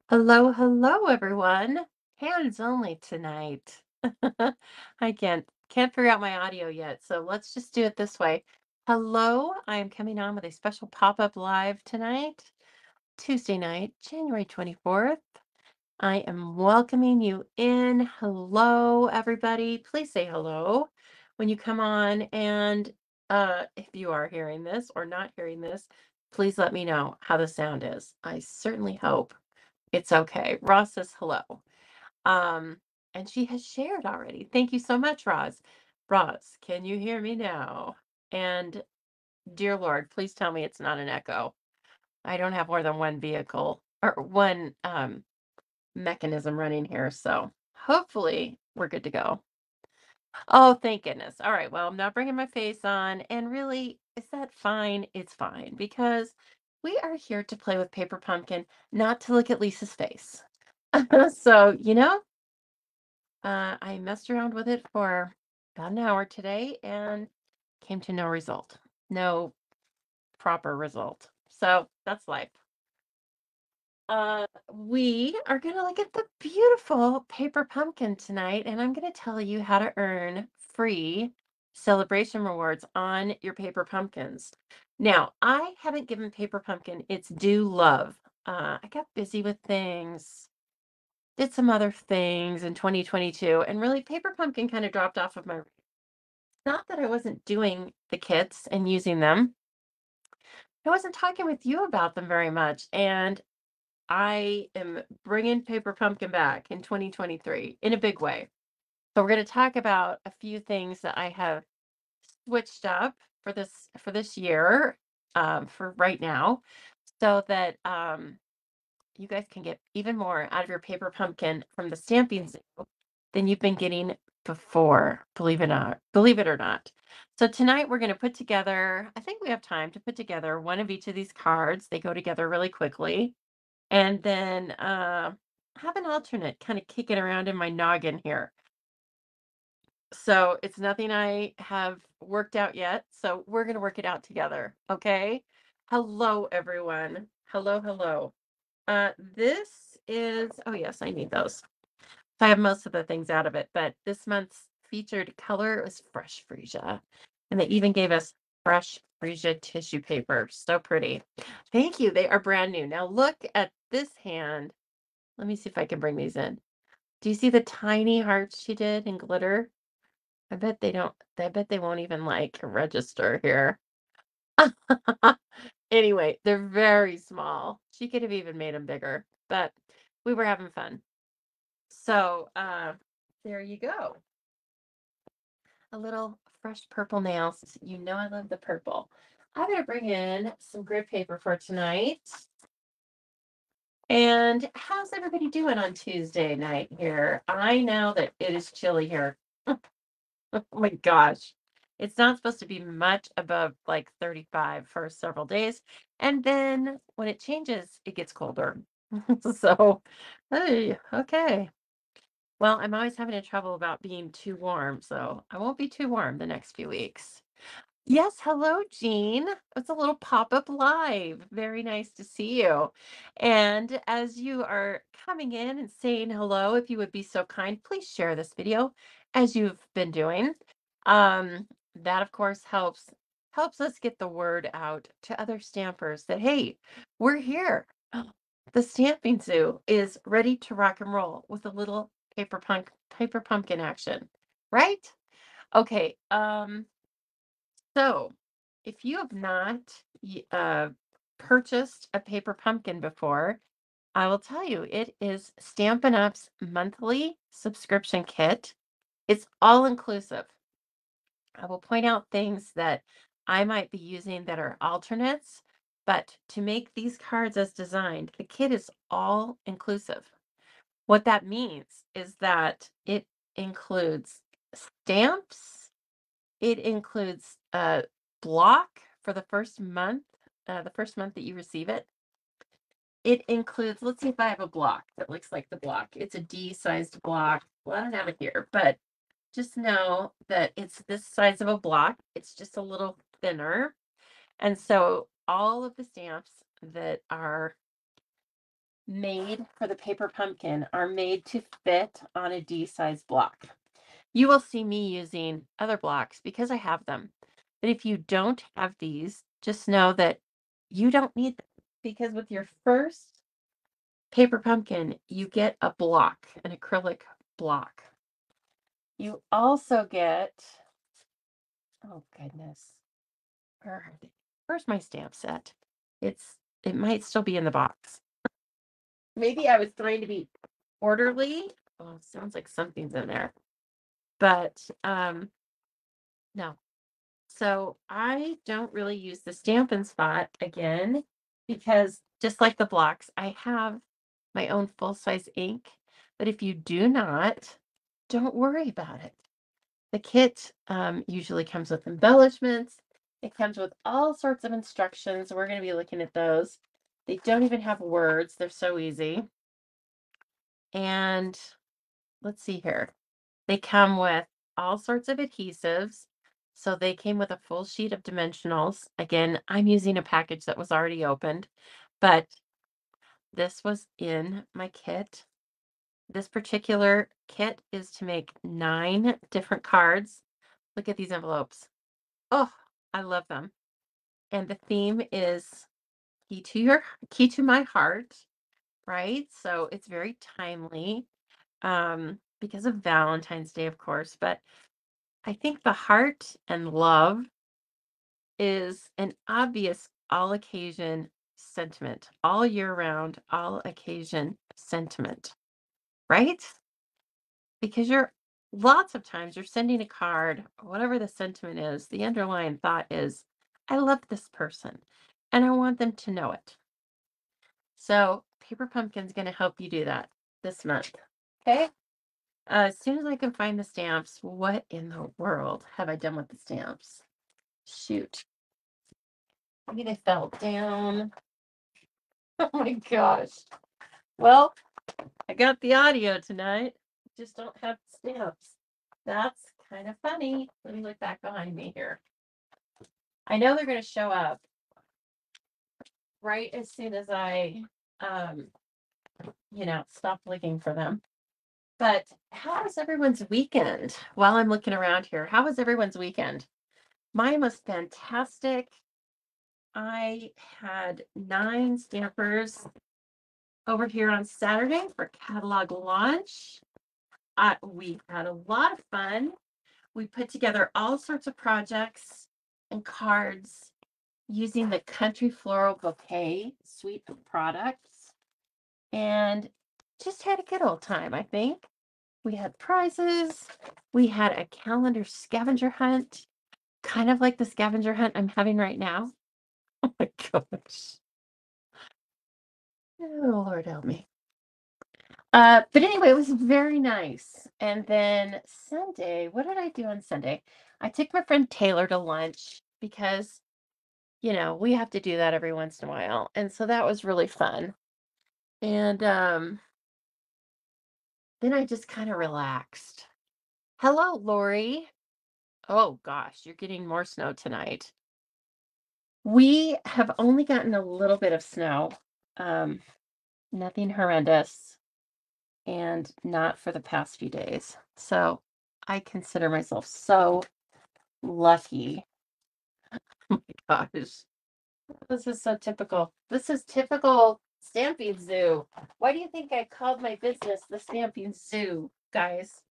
Hello, hello, everyone. Hands only tonight. I can't figure out my audio yet, so let's just do it this way. Hello, I am coming on with a special pop-up live tonight, Tuesday night, January 24th. I am welcoming you in. Hello, everybody. Please say hello when you come on. And if you are hearing this or not hearing this, please let me know how the sound is. I certainly hope it's okay. Roz says hello. Um, and she has shared already. Thank you so much, Roz. Roz, can you hear me now? And dear Lord, please tell me it's not an echo. I don't have more than one vehicle or one mechanism running here, so hopefully we're good to go. Oh, thank goodness. All right, well, I'm not bringing my face on, and really, is that fine? It's fine because we are here to play with Paper Pumpkin, not to look at Lisa's face. So, I messed around with it for about an hour today and came to no result, no proper result. So that's life. We are going to look at the beautiful paper pumpkin tonight, and I'm going to tell you how to earn free celebration rewards on your paper pumpkins. Now, I haven't given paper pumpkin its due love. I got busy with things, did some other things in 2022, and really paper pumpkin kind of dropped off of my. Not that I wasn't doing the kits and using them. I wasn't talking with you about them very much, and I am bringing Paper Pumpkin back in 2023 in a big way. So we're going to talk about a few things that I have switched up for this year, for right now, so that you guys can get even more out of your Paper Pumpkin from the Stamping Zoo than you've been getting before, believe it or not. So tonight we're going to put together, I think we have time to put together one of each of these cards. They go together really quickly. And then have an alternate kind of kicking around in my noggin here. So it's nothing I have worked out yet. So we're going to work it out together. Okay. Hello, everyone. Hello, hello. This is, oh, yes, I need those. So I have most of the things out of it, but this month's featured color was fresh freesia. And they even gave us fresh freesia tissue paper. So pretty. Thank you. They are brand new. Now look at this hand. Let me see if I can bring these in. Do you see the tiny hearts she did in glitter? I bet they don't, I bet they won't even like register here. Anyway, they're very small. She could have even made them bigger, but we were having fun. So, there you go. A little fresh purple nails. You know I love the purple. I'm gonna bring in some grid paper for tonight. And how's everybody doing on Tuesday night here? I know that it is chilly here. Oh my gosh. It's not supposed to be much above like 35 for several days. And then when it changes, it gets colder. So, hey, okay. Well, I'm always having trouble about being too warm, so I won't be too warm the next few weeks. Yes, hello, Jean. It's a little pop-up live. Very nice to see you. And as you are coming in and saying hello, if you would be so kind, please share this video as you've been doing. That of course helps us get the word out to other stampers that hey, we're here. The Stamping Zoo is ready to rock and roll with a little paper pumpkin action, right? Okay, so, if you have not purchased a paper pumpkin before, I will tell you it is Stampin' Up's monthly subscription kit. It's all inclusive. I will point out things that I might be using that are alternates, but to make these cards as designed, the kit is all inclusive. What that means is that it includes stamps, it includes a block for the first month that you receive it. It includes, let's see if I have a block that looks like the block. It's a D-sized block. Well, I don't have it here, but just know that it's this size of a block. It's just a little thinner. And so all of the stamps that are made for the paper pumpkin are made to fit on a D-size block. You will see me using other blocks because I have them. But if you don't have these, just know that you don't need them because with your first paper pumpkin, you get a block, an acrylic block. You also get, oh goodness, where's my stamp set? It might still be in the box. Maybe I was trying to be orderly. Oh, sounds like something's in there. But no. So I don't really use the Stampin' Spot again because just like the blocks, I have my own full-size ink. But if you do not, don't worry about it. The kit usually comes with embellishments. It comes with all sorts of instructions. We're going to be looking at those. They don't even have words. They're so easy. And let's see here. They come with all sorts of adhesives. So they came with a full sheet of dimensionals. Again, I'm using a package that was already opened, but this was in my kit. This particular kit is to make 9 different cards. Look at these envelopes. Oh, I love them. And the theme is key to my heart, right? So it's very timely because of Valentine's Day, of course, but I think the heart and love is an obvious all occasion sentiment, all year round, all occasion sentiment, right? Because you're lots of times you're sending a card, whatever the sentiment is, the underlying thought is, I love this person and I want them to know it. So Paper Pumpkin's going to help you do that this month. Okay. As soon as I can find the stamps, what in the world have I done with the stamps? Shoot. Maybe they fell down. Oh my gosh. Well, I got the audio tonight. Just don't have the stamps. That's kind of funny. Let me look back behind me here. I know they're going to show up right as soon as I, um, stop looking for them. But how was everyone's weekend? While I'm looking around here, how was everyone's weekend? Mine was fantastic. I had 9 stampers over here on Saturday for catalog launch. We had a lot of fun. We put together all sorts of projects and cards using the Country Floral Bouquet suite of products and just had a good old time, I think. We had prizes. We had a calendar scavenger hunt, kind of like the scavenger hunt I'm having right now. Oh my gosh. Oh, Lord help me. But anyway, it was very nice. And then Sunday, what did I do on Sunday? I took my friend Taylor to lunch because, we have to do that every once in a while. And so that was really fun. And then I just kind of relaxed. Hello, Lori. Oh gosh, you're getting more snow tonight. We have only gotten a little bit of snow. Um, Nothing horrendous. And not for the past few days. So I consider myself so lucky. Oh my gosh. This is so typical. This is typical Stamping Zoo. Why do you think I called my business the Stamping Zoo, guys?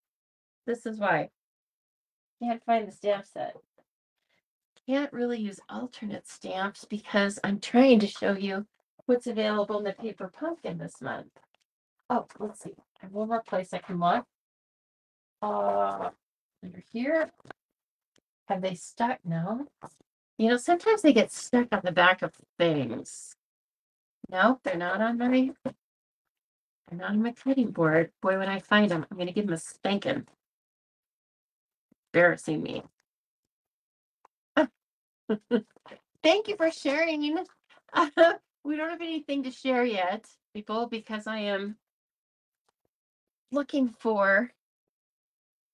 This is why. Can't find the stamp set. Can't really use alternate stamps because I'm trying to show you what's available in the Paper Pumpkin this month. Oh, let's see. I have one more place I can look. Under here. Have they stuck? No. Sometimes they get stuck on the back of things. Nope, they're not on my cutting board. Boy, when I find them, I'm gonna give them a spanking. Embarrassing me. Thank you for sharing. We don't have anything to share yet, people, because I am looking for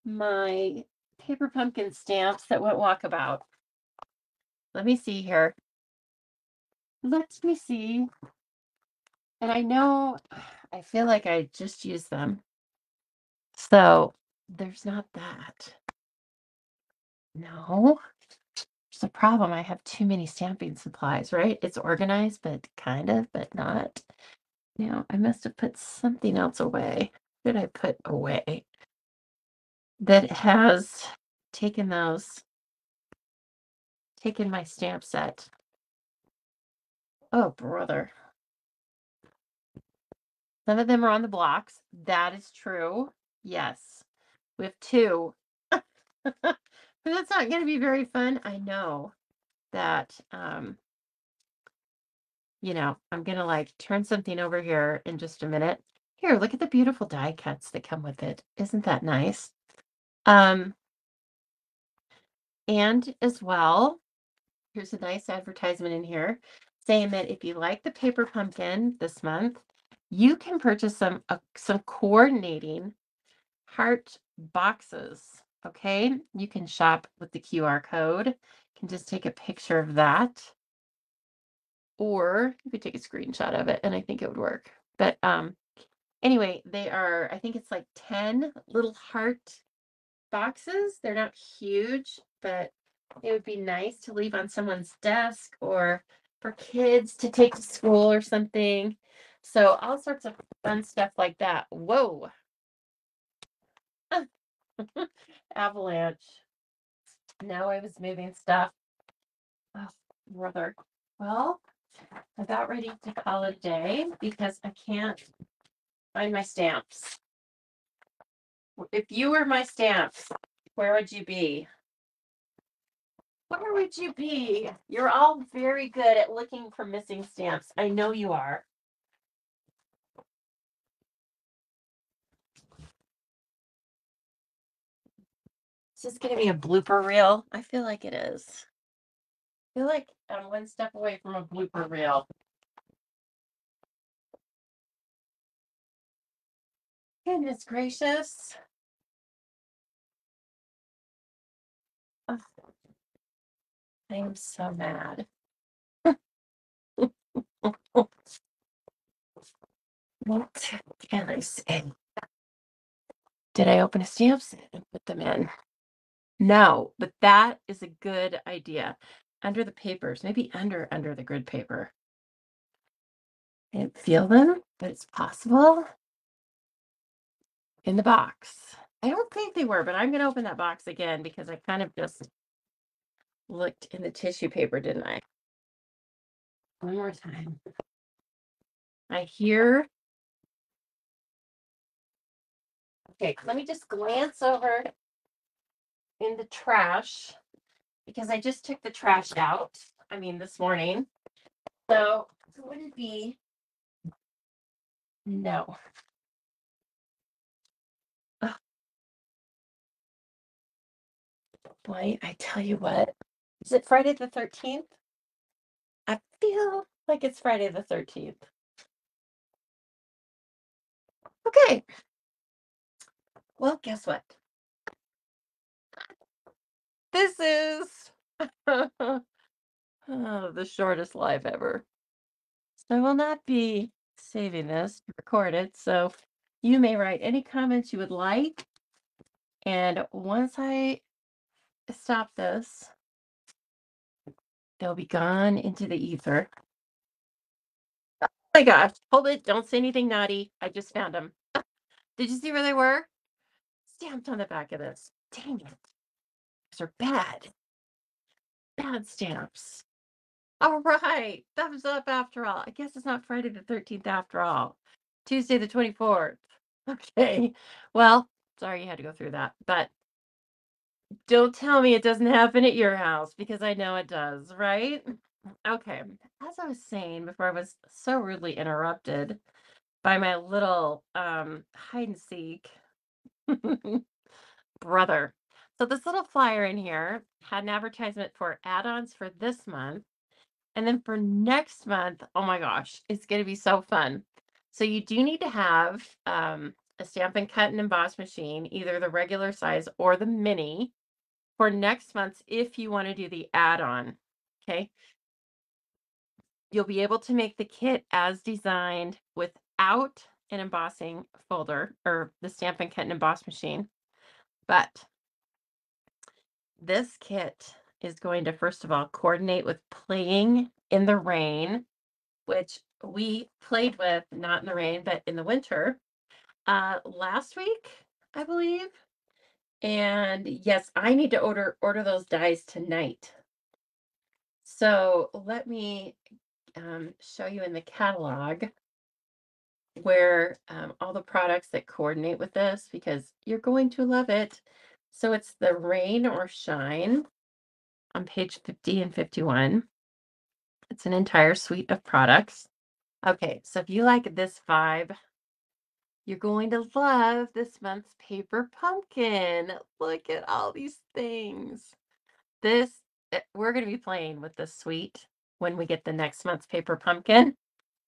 my Paper Pumpkin stamps that went walkabout. Let me see here. Let me see. And I know I feel like I just used them. So there's not that. No, there's a problem. I have too many stamping supplies, right? It's organized, but kind of, but not. Now, I must have put something else away. What did I put away that has taken those, taken my stamp set? Oh, brother. Some of them are on the blocks. That is true. Yes. We have two. But that's not going to be very fun. I know that, I'm going to like turn something over here in just a minute. Here, look at the beautiful die cuts that come with it. Isn't that nice? Um, and as well, here's a nice advertisement in here saying that if you like the paper pumpkin this month, you can purchase some coordinating heart boxes. Okay, you can shop with the QR code. You can just take a picture of that, or you could take a screenshot of it, and I think it would work. But anyway, they are, I think it's like 10 little heart boxes. They're not huge, but it would be nice to leave on someone's desk or for kids to take to school or something. So all sorts of fun stuff like that. Whoa. Avalanche. Now I was moving stuff. Oh, brother. Well, I'm about ready to call it a day because I can't find my stamps. If you were my stamps, where would you be? Where would you be? You're all very good at looking for missing stamps. I know you are. Is this going to be a blooper reel? I feel like it is. I feel like I'm one step away from a blooper reel. Goodness gracious. Ugh, I am so mad. What can I say? Did I open a stamp set and put them in? No, but that is a good idea. Under the papers, maybe under the grid paper. I didn't feel them, but it's possible. In the box. I don't think they were, but I'm going to open that box again because I kind of just looked in the tissue paper, didn't I? One more time. I hear. Okay, let me just glance over in the trash because I just took the trash out. I mean, this morning. So, would it be? No. Oh, boy, I tell you what. Is it Friday the 13th? I feel like it's Friday the 13th. Okay. Well, guess what? This is oh, the shortest live ever. So I will not be saving this to record it. So you may write any comments you would like. And once I stop this, they'll be gone into the ether. Oh my gosh. Hold it. Don't say anything naughty. I just found them. Did you see where they were? Stamped on the back of this. Dang it. These are bad. Bad stamps. All right. Thumbs up after all. I guess it's not Friday the 13th after all. Tuesday the 24th. Okay. Well, sorry you had to go through that. But don't tell me it doesn't happen at your house because I know it does, right? Okay. As I was saying before I was so rudely interrupted by my little hide and seek brother. So this little flyer in here had an advertisement for add-ons for this month. And then for next month, oh my gosh, it's going to be so fun. So you do need to have a stamp and cut and emboss machine, either the regular size or the mini for next month's if you want to do the add-on. Okay. You'll be able to make the kit as designed without an embossing folder or the Stampin' Kit and Emboss machine. But this kit is going to, first of all, coordinate with playing in the rain, which we played with not in the rain, but in the winter last week, I believe. And yes, I need to order those dies tonight. So let me show you in the catalog where all the products that coordinate with this because you're going to love it. So it's the Rain or Shine on page 50 and 51. It's an entire suite of products. Okay, so if you like this vibe, you're going to love this month's Paper Pumpkin. Look at all these things. We're going to be playing with this suite when we get the next month's Paper Pumpkin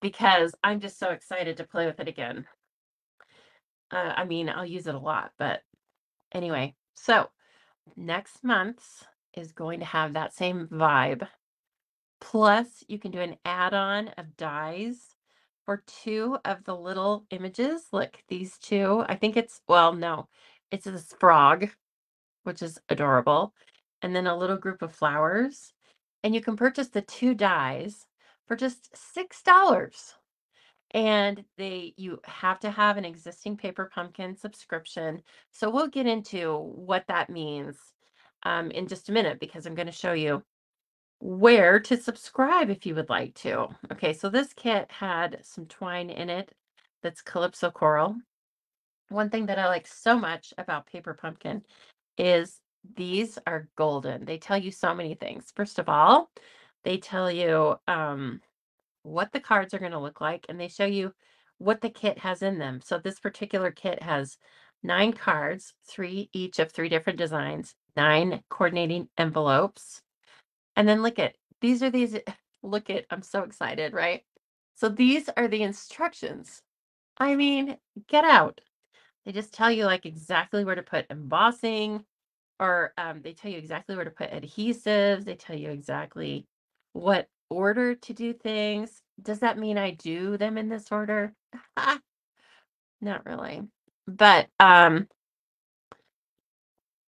because I'm just so excited to play with it again. I mean, I'll use it a lot, but anyway. So next month's is going to have that same vibe. Plus, you can do an add-on of dies for two of the little images. Look, these two. I think it's, well, no, it's this frog, which is adorable, and then a little group of flowers. And you can purchase the two dies for just $6. And you have to have an existing Paper Pumpkin subscription. So we'll get into what that means in just a minute because I'm going to show you where to subscribe if you would like to. Okay, so this kit had some twine in it that's Calypso Coral. One thing that I like so much about Paper Pumpkin is these are golden. They tell you so many things. First of all, they tell you what the cards are going to look like, and they show you what the kit has in them. So this particular kit has 9 cards, 3 each of 3 different designs, 9 coordinating envelopes. And then look at these look at I'm so excited, right? So these are the instructions. I mean, get out. They just tell you like exactly where to put embossing, or they tell you exactly where to put adhesives. They tell you exactly what order to do things. Does that mean I do them in this order? Not really. But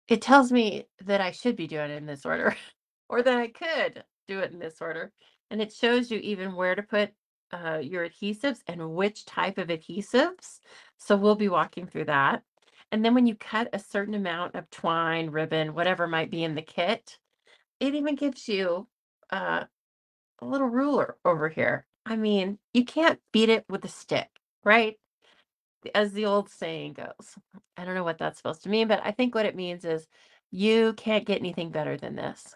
it tells me that I should be doing it in this order or that I could do it in this order. And it shows you even where to put your adhesives and which type of adhesives. So we'll be walking through that. And then when you cut a certain amount of twine, ribbon, whatever might be in the kit, it even gives you a little ruler over here. I mean, you can't beat it with a stick, right? As the old saying goes. I don't know what that's supposed to mean, but I think what it means is you can't get anything better than this.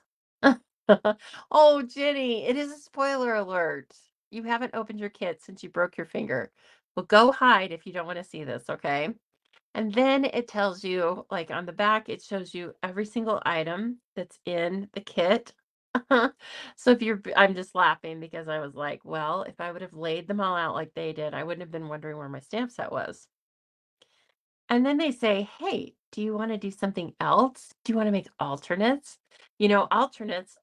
Oh, Jenny, it is a spoiler alert. You haven't opened your kit since you broke your finger. Well, go hide if you don't want to see this, okay? And then it tells you, like on the back, it shows you every single item that's in the kit. So I'm just laughing because I was like, well, if I would have laid them all out like they did, I wouldn't have been wondering where my stamp set was. And then they say, hey, do you want to do something else? Do you want to make alternates? You know, alternates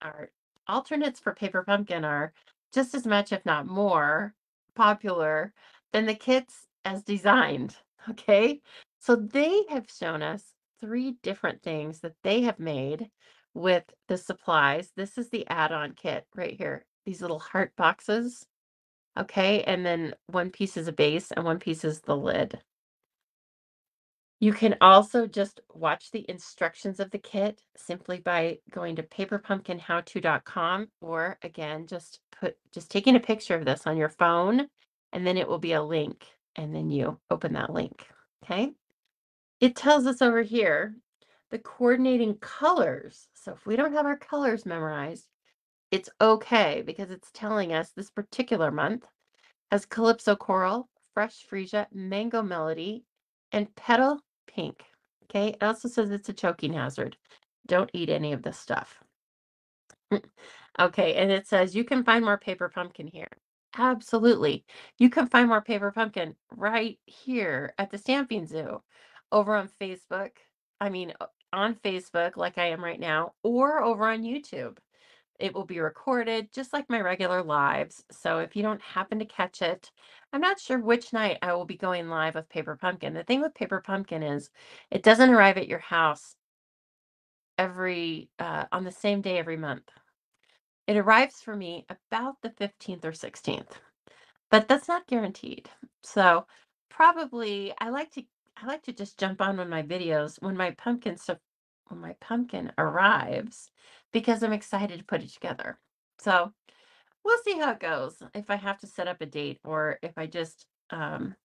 for Paper Pumpkin are just as much, if not more, popular than the kits as designed. Okay. So they have shown us 3 different things that they have made with the supplies. This is the add-on kit right here. These little heart boxes. Okay. And then one piece is a base and one piece is the lid. You can also just watch the instructions of the kit simply by going to paperpumpkinhowto.com, or again, just taking a picture of this on your phone, and then it will be a link, and then you open that link. Okay. It tells us over here the coordinating colors. So if we don't have our colors memorized, it's okay because it's telling us this particular month has Calypso Coral, Fresh Freesia, Mango Melody, and Petal Pink. Okay, it also says it's a choking hazard. Don't eat any of this stuff. Okay, and it says you can find more Paper Pumpkin here. Absolutely. You can find more Paper Pumpkin right here at the Stamping Zoo over on Facebook. I mean, on Facebook, like I am right now, or over on YouTube. It will be recorded just like my regular lives. So if you don't happen to catch it, I'm not sure which night I will be going live with Paper Pumpkin. The thing with Paper Pumpkin is it doesn't arrive at your house every on the same day every month. It arrives for me about the 15th or 16th, but that's not guaranteed. So probably I like to just jump on when my videos when my pumpkin arrives because I'm excited to put it together. So we'll see how it goes. If I have to set up a date or if I just am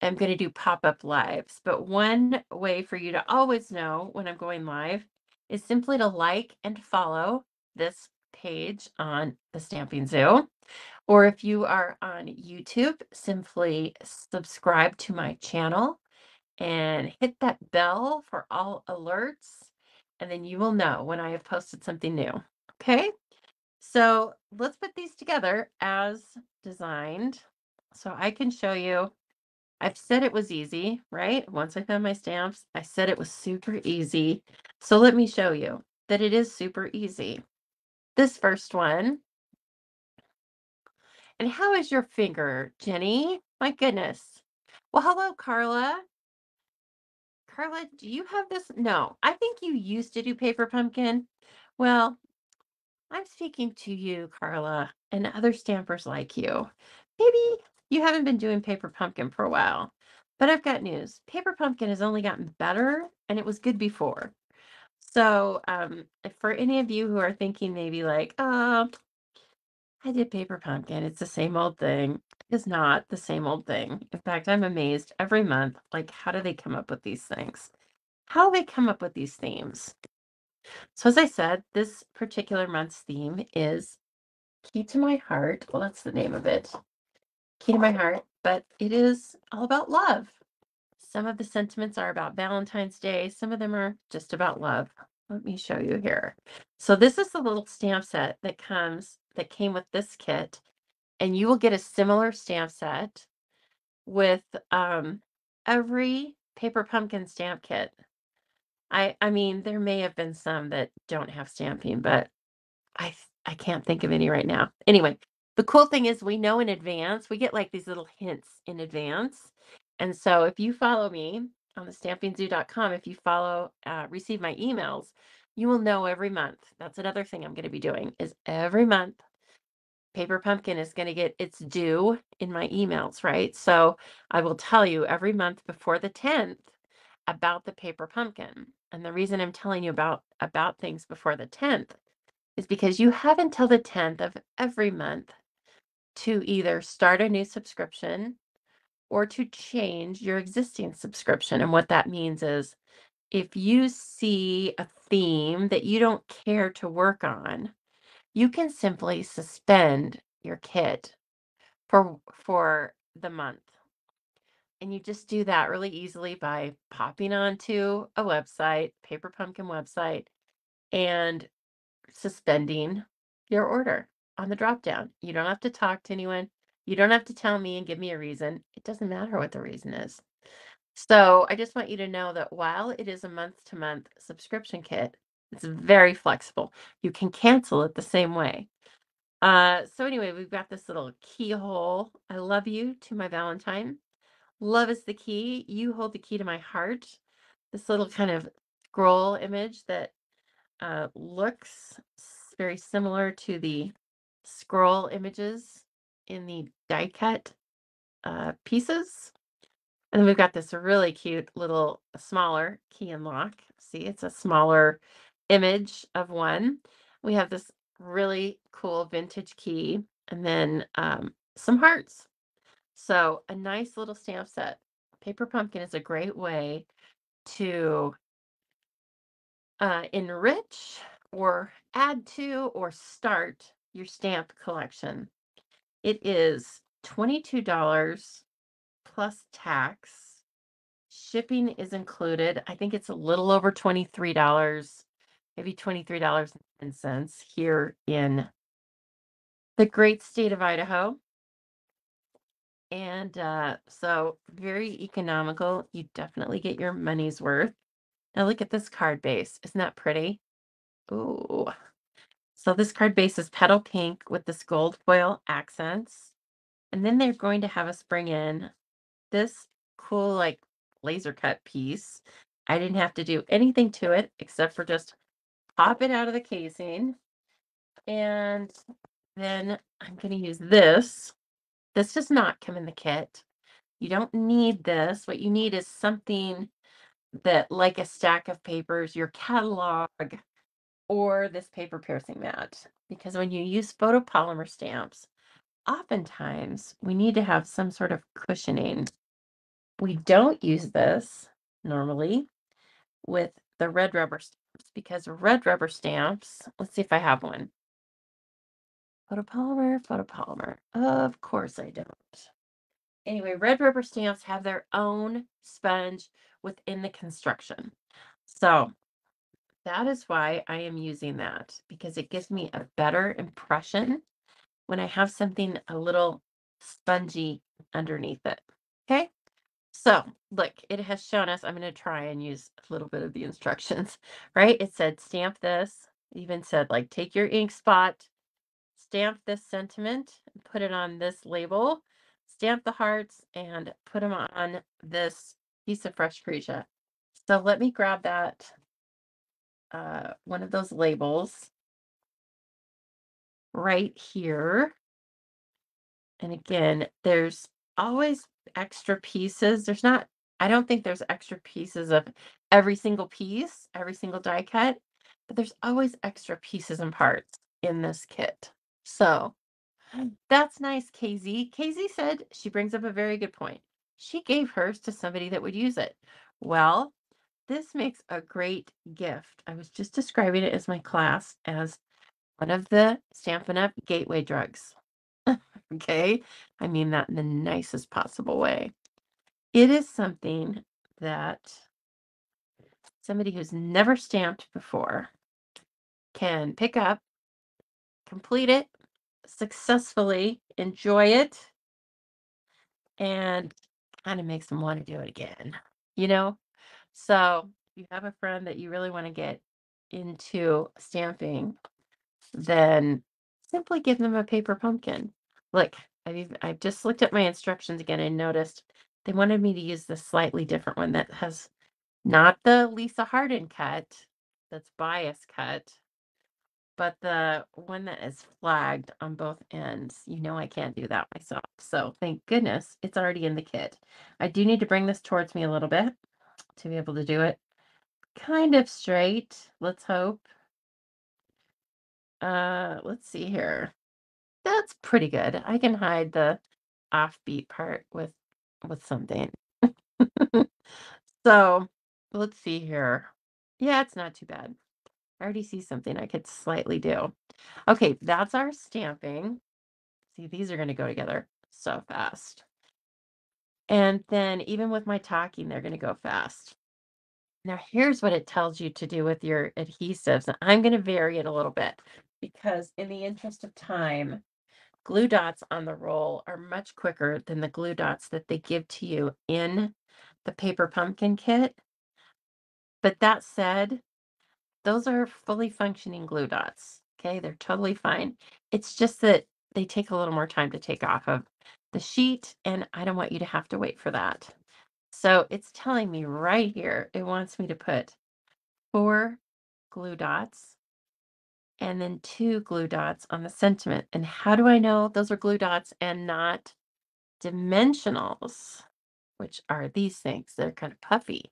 going to do pop-up lives. But one way for you to always know when I'm going live is simply to like and follow this page on the Stamping Zoo. Or if you are on YouTube, simply subscribe to my channel and hit that bell for all alerts, and then you will know when I have posted something new. Okay, so let's put these together as designed so I can show you. I've said it was easy, right? Once I found my stamps, I said it was super easy. So let me show you that it is super easy. This first one. And how is your finger, Jenny? My goodness. Well, hello, Carla. Carla, do you have this? No, I think you used to do Paper Pumpkin. Well, I'm speaking to you, Carla, and other stampers like you. Maybe you haven't been doing Paper Pumpkin for a while, but I've got news. Paper Pumpkin has only gotten better, and it was good before. So, for any of you who are thinking maybe like, oh, I did Paper Pumpkin. It's the same old thing. It's not the same old thing. In fact, I'm amazed every month, like, how do they come up with these things? How they come up with these themes? So, as I said, this particular month's theme is Key to My Heart. Well, that's the name of it. Key to My Heart, but it is all about love. Some of the sentiments are about Valentine's Day. Some of them are just about love. Let me show you here. So this is the little stamp set that came with this kit. And you will get a similar stamp set with every Paper Pumpkin stamp kit. I mean, there may have been some that don't have stamping, but I can't think of any right now. Anyway, the cool thing is we know in advance. We get like these little hints in advance. And so if you follow me on the stampingzoo.com, if you receive my emails, you will know every month. That's another thing I'm going to be doing is every month Paper Pumpkin is going to get its due in my emails, right? So I will tell you every month before the 10th about the Paper Pumpkin. And the reason I'm telling you about things before the 10th is because you have until the 10th of every month to either start a new subscription or to change your existing subscription. And what that means is if you see a theme that you don't care to work on, you can simply suspend your kit for the month. And you just do that really easily by popping onto a website, Paper Pumpkin website, and suspending your order on the drop down. You don't have to talk to anyone. You don't have to tell me and give me a reason. It doesn't matter what the reason is. So I just want you to know that while it is a month-to-month subscription kit, it's very flexible. You can cancel it the same way. So anyway, we've got this little keyhole. I love you to my Valentine. Love is the key. You hold the key to my heart. This little kind of scroll image that looks very similar to the scroll images in the die cut pieces. And then we've got this really cute little smaller key and lock. See, it's a smaller image of one. We have this really cool vintage key and then some hearts. So a nice little stamp set. Paper Pumpkin is a great way to enrich or add to or start your stamp collection. It is $22 plus tax. Shipping is included. I think it's a little over $23, maybe $23.10 here in the great state of Idaho. And so very economical. You definitely get your money's worth. Now look at this card base. Isn't that pretty? Ooh. So this card base is petal pink with this gold foil accents. And then they're going to have us bring in this cool, like, laser cut piece. I didn't have to do anything to it except for just pop it out of the casing. And then I'm going to use this. This does not come in the kit. You don't need this. What you need is something that, like a stack of papers, your catalog, or this paper piercing mat. Because when you use photopolymer stamps, oftentimes we need to have some sort of cushioning. We don't use this normally with the red rubber stamps because red rubber stamps, let's see if I have one. Photopolymer, photopolymer. Of course I don't. Anyway, red rubber stamps have their own sponge within the construction. So that is why I am using that, because it gives me a better impression when I have something a little spongy underneath it. Okay. So look, it has shown us, I'm going to try and use a little bit of the instructions, right? It said stamp this, it even said like take your ink spot, stamp this sentiment, and put it on this label, stamp the hearts, and put them on this piece of fresh freesia. So let me grab that, one of those labels right here. And again, there's always extra pieces. I don't think there's extra pieces of every single piece, every single die cut, but there's always extra pieces and parts in this kit. So that's nice, KZ. KZ said she brings up a very good point. She gave hers to somebody that would use it. Well, this makes a great gift. I was just describing it as my class as one of the Stampin' Up! Gateway drugs. Okay? I mean that in the nicest possible way. It is something that somebody who's never stamped before can pick up, complete it successfully, enjoy it, and kind of makes them want to do it again, you know? So, if you have a friend that you really want to get into stamping, then simply give them a paper pumpkin. Look, I've just looked at my instructions again and noticed they wanted me to use the slightly different one that has not the Lisa Harden cut, that's bias cut, but the one that is flagged on both ends. You know I can't do that myself. So thank goodness it's already in the kit. I do need to bring this towards me a little bit to be able to do it kind of straight. Let's hope. Let's see here. That's pretty good. I can hide the offbeat part with something. So, let's see here. Yeah, it's not too bad. I already see something I could slightly do. Okay, that's our stamping. See, these are going to go together so fast. And then even with my talking, they're going to go fast. Now, here's what it tells you to do with your adhesives. And I'm going to vary it a little bit because in the interest of time, glue dots on the roll are much quicker than the glue dots that they give to you in the paper pumpkin kit. But that said, those are fully functioning glue dots. Okay, they're totally fine. It's just that they take a little more time to take off of the sheet, and I don't want you to have to wait for that. So it's telling me right here, it wants me to put 4 glue dots and then 2 glue dots on the sentiment. And how do I know those are glue dots and not dimensionals, which are these things? They're kind of puffy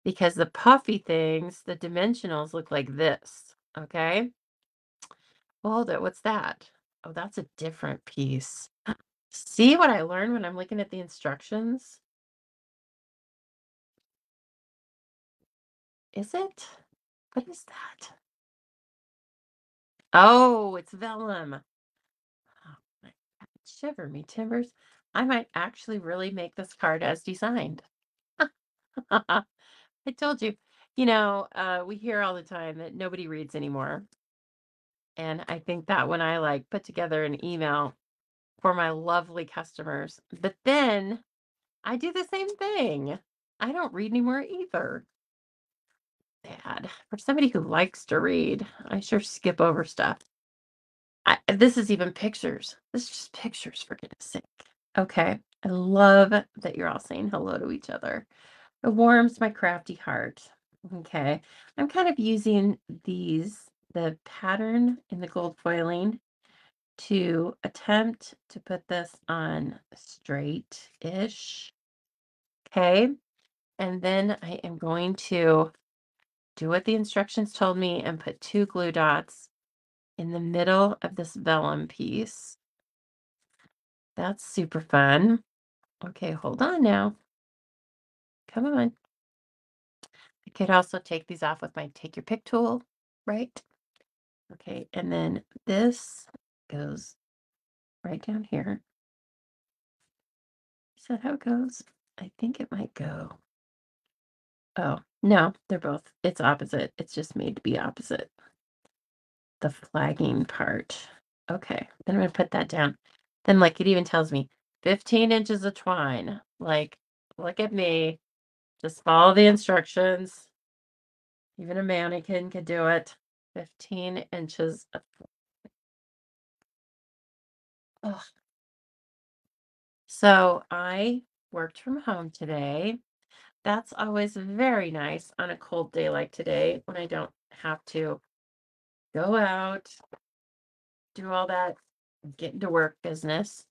because the puffy things, the dimensionals look like this. Okay. Well, hold it. What's that? Oh, that's a different piece. See what I learned when I'm looking at the instructions? Is it? What is that? Oh, it's vellum. Oh, my God. Shiver me timbers. I might actually really make this card as designed. I told you. We hear all the time that nobody reads anymore. And I think that when I like put together an email for my lovely customers, but then I do the same thing. I don't read anymore either. Bad. For somebody who likes to read, I sure skip over stuff. This is even pictures. This is just pictures, for goodness sake. Okay. I love that you're all saying hello to each other. It warms my crafty heart. Okay. I'm kind of using the pattern in the gold foiling to attempt to put this on straight-ish. Okay. And then I am going to do what the instructions told me and put 2 glue dots in the middle of this vellum piece. That's super fun. Okay, hold on now. Come on. I could also take these off with my take your pick tool, right? Okay, and then this goes right down here. Is that how it goes? I think it might go. Oh, no, they're both, it's opposite. It's just made to be opposite. The flagging part. Okay, then I'm gonna put that down. Then, like, it even tells me 15 inches of twine. Like, look at me. Just follow the instructions. Even a mannequin could do it. 15 inches of, ugh. So I worked from home today. That's always very nice on a cold day like today when I don't have to go out, do all that get into work business.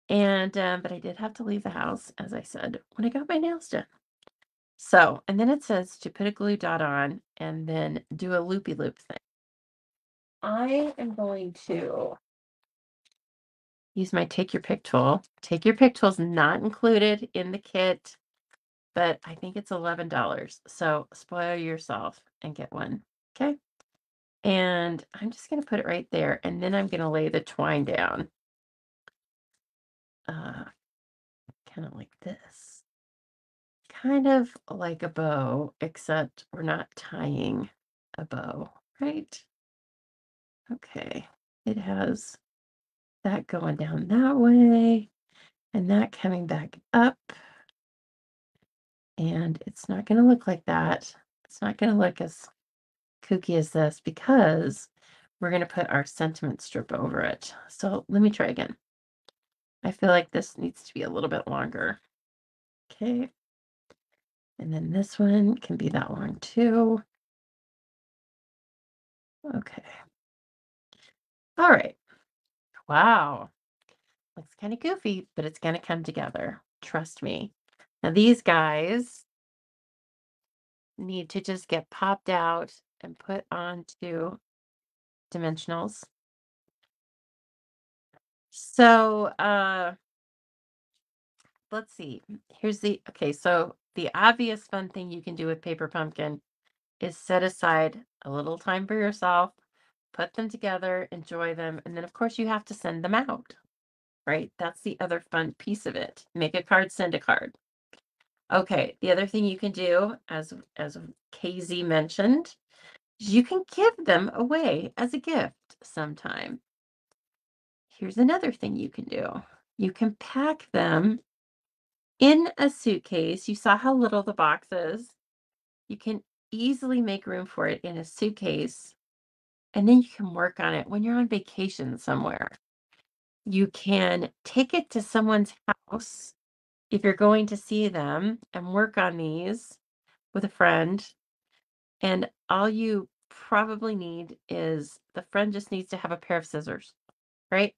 And but I did have to leave the house, as I said, when I got my nails done. So, and then it says to put a glue dot on and then do a loopy loop thing. I am going to use my take your pick tool. Take your pick tool is not included in the kit, but I think it's $11. So spoil yourself and get one. Okay. And I'm just going to put it right there. And then I'm going to lay the twine down. Uh, kind of like this. Kind of like a bow, except we're not tying a bow, right? Okay. It has that going down that way and that coming back up. And it's not going to look like that. It's not going to look as kooky as this because we're going to put our sentiment strip over it. So let me try again. I feel like this needs to be a little bit longer. Okay. And then this one can be that long too. Okay. All right. Wow. Looks kind of goofy, but it's going to come together. Trust me. Now these guys need to just get popped out and put onto dimensionals. So, let's see. Here's okay, so the obvious fun thing you can do with Paper Pumpkin is set aside a little time for yourself, put them together, enjoy them, and then of course you have to send them out, right? That's the other fun piece of it. Make a card, send a card. Okay, the other thing you can do, as KZ mentioned, is you can give them away as a gift sometime. Here's another thing you can do. You can pack them in a suitcase. You saw how little the box is. You can easily make room for it in a suitcase, and then you can work on it when you're on vacation somewhere. You can take it to someone's house if you're going to see them and work on these with a friend. And all you probably need is the friend just needs to have a pair of scissors, right?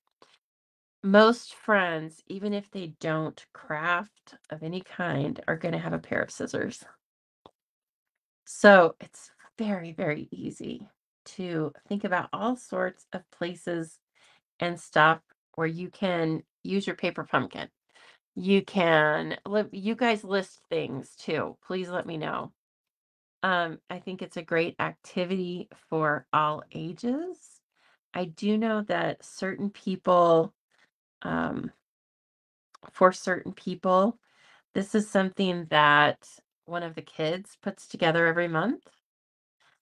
Most friends, even if they don't craft of any kind, are going to have a pair of scissors. So it's very, very easy to think about all sorts of places and stuff where you can use your paper pumpkin. You can you guys list things too. Please let me know. I think it's a great activity for all ages. I do know that um, for certain people, this is something that one of the kids puts together every month.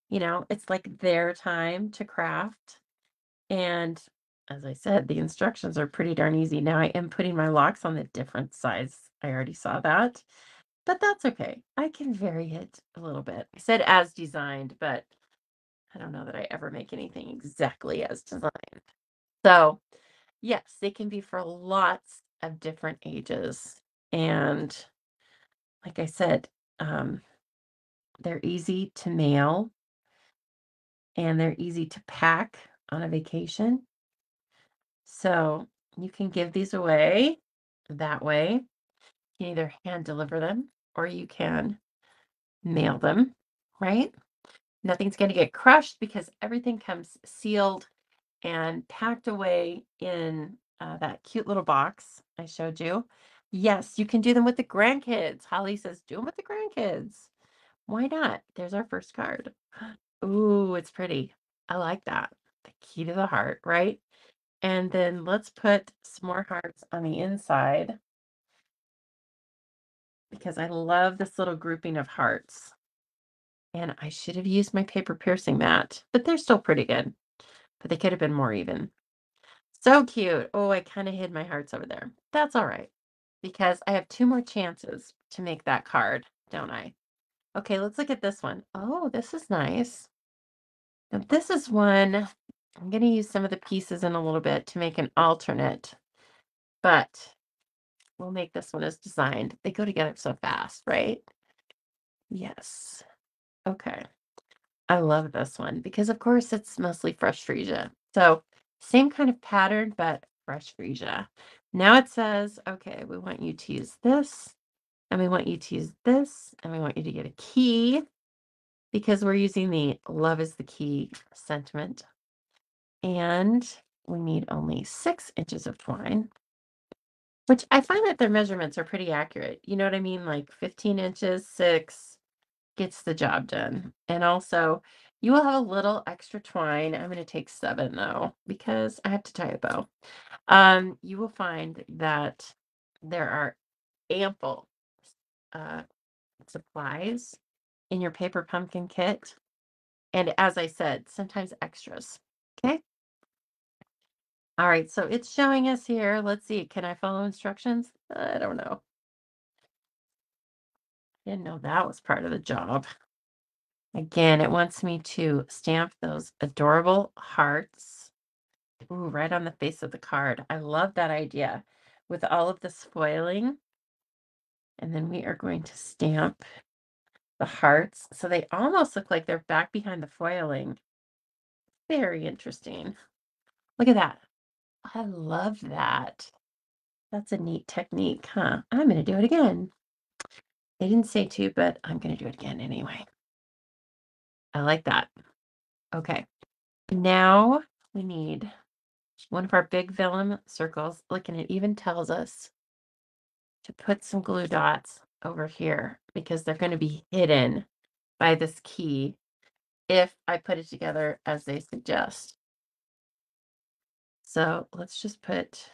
You know, it's like their time to craft. And as I said, the instructions are pretty darn easy. Now I am putting my locks on the different size. I already saw that, but that's okay. I can vary it a little bit. I said as designed, but I don't know that I ever make anything exactly as designed. So, yes, they can be for lots of different ages. And like I said, um, they're easy to mail and they're easy to pack on a vacation. So you can give these away that way. You can either hand deliver them or you can mail them, right? Nothing's going to get crushed because everything comes sealed and packed away in that cute little box I showed you. Yes, you can do them with the grandkids. Holly says, do them with the grandkids. Why not? There's our first card. Ooh, it's pretty. I like that. The key to the heart, right? And then let's put some more hearts on the inside because I love this little grouping of hearts. And I should have used my paper piercing mat, but they're still pretty good. But they could have been more even. So cute. Oh, I kind of hid my hearts over there. That's all right because I have two more chances to make that card, don't I? Okay, let's look at this one. Oh, this is nice. Now, this is one, I'm going to use some of the pieces in a little bit to make an alternate, but we'll make this one as designed. They go together so fast, right? Yes. Okay. I love this one because, of course, it's mostly fresh freesia. So, same kind of pattern, but fresh freesia. Now it says, okay, we want you to use this, and we want you to use this, and we want you to get a key because we're using the love is the key sentiment. And we need only 6 inches of twine, which I find that their measurements are pretty accurate. You know what I mean? Like 15 inches, 6 gets the job done. And also, you will have a little extra twine. I'm going to take 7 though, because I have to tie a bow. You will find that there are ample uh, supplies in your paper pumpkin kit. And as I said, sometimes extras. Okay. All right. So it's showing us here. Let's see. Can I follow instructions? I don't know. Didn't know that was part of the job. Again, it wants me to stamp those adorable hearts. Ooh, right on the face of the card. I love that idea with all of this foiling. And then we are going to stamp the hearts. So they almost look like they're back behind the foiling. Very interesting. Look at that. I love that. That's a neat technique, huh? I'm going to do it again. They didn't say to, but I'm going to do it again anyway. I like that. Okay. Now we need one of our big vellum circles. Look, and it even tells us to put some glue dots over here because they're going to be hidden by this key if I put it together as they suggest. So let's just put,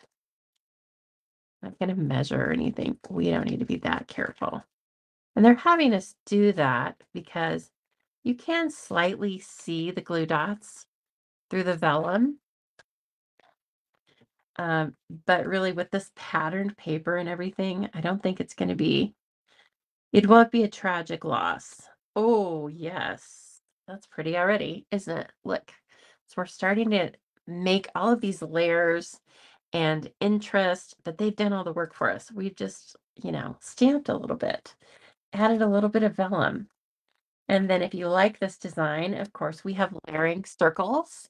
I'm not going to measure or anything. We don't need to be that careful. And they're having us do that because you can slightly see the glue dots through the vellum. But really with this patterned paper and everything, I don't think it's going to be, it won't be a tragic loss. Oh, yes. That's pretty already, isn't it? Look. So we're starting to make all of these layers and interest, but they've done all the work for us. We've just, stamped a little bit, added a little bit of vellum. And then if you like this design, of course, we have layering circles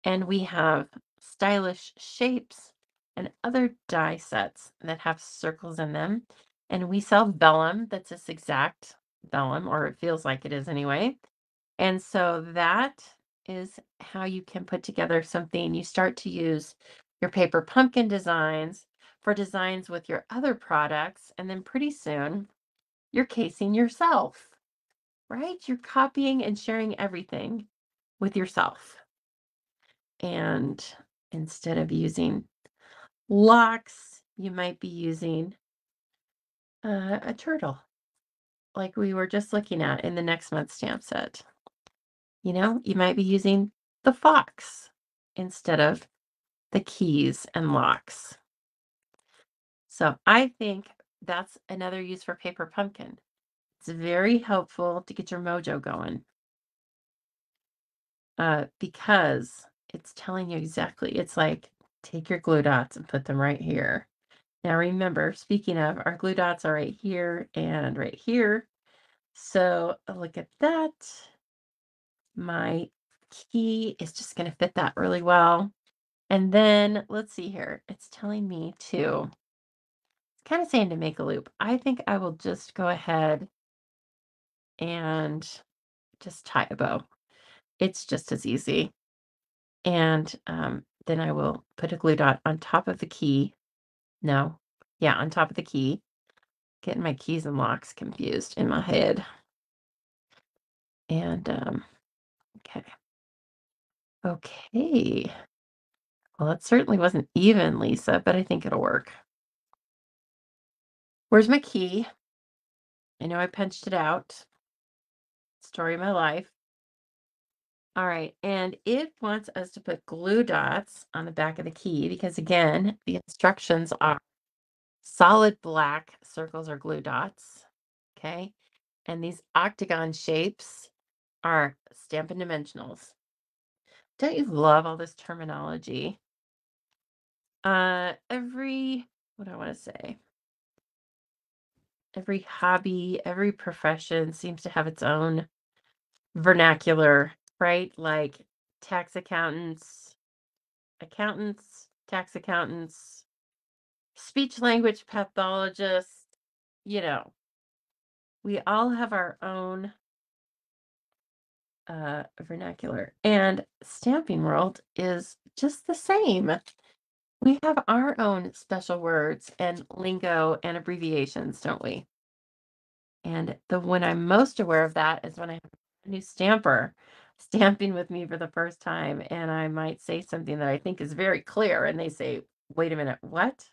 and we have stylish shapes and other die sets that have circles in them. And we sell vellum that's this exact vellum, or it feels like it is anyway. And so that is how you can put together something. You start to use your paper pumpkin designs for designs with your other products. And then pretty soon you're casing yourself, right? You're copying and sharing everything with yourself. And instead of using locks, you might be using a turtle, like we were just looking at in the next month's stamp set. You might be using the fox instead of the keys and locks. So I think that's another use for paper pumpkin. It's very helpful to get your mojo going because it's telling you exactly. It's like take your glue dots and put them right here. Now remember, speaking of, our glue dots are right here and right here. So look at that. My key is just going to fit that really well. And then let's see here. It's telling me to, it's kind of saying to make a loop. I think I will just go ahead and just tie a bow. It's just as easy. And then I will put a glue dot on top of the key. No, yeah, on top of the key. Getting my keys and locks confused in my head. And okay. Okay. Well, it certainly wasn't even, Lisa, but I think it'll work. Where's my key? I know I punched it out. Story of my life. All right, and it wants us to put glue dots on the back of the key because, again, the instructions are solid black circles are glue dots, okay? And these octagon shapes are Stampin' Dimensionals. Don't you love all this terminology? What do I want to say? Every hobby, every profession seems to have its own vernacular, right? Like tax accountants, tax accountants, speech language pathologists, you know, we all have our own vernacular. And Stamping World is just the same. We have our own special words and lingo and abbreviations, don't we? And the one I'm most aware of that is when I have a new stamper stamping with me for the first time, and I might say something that I think is very clear, and they say, "Wait a minute, what?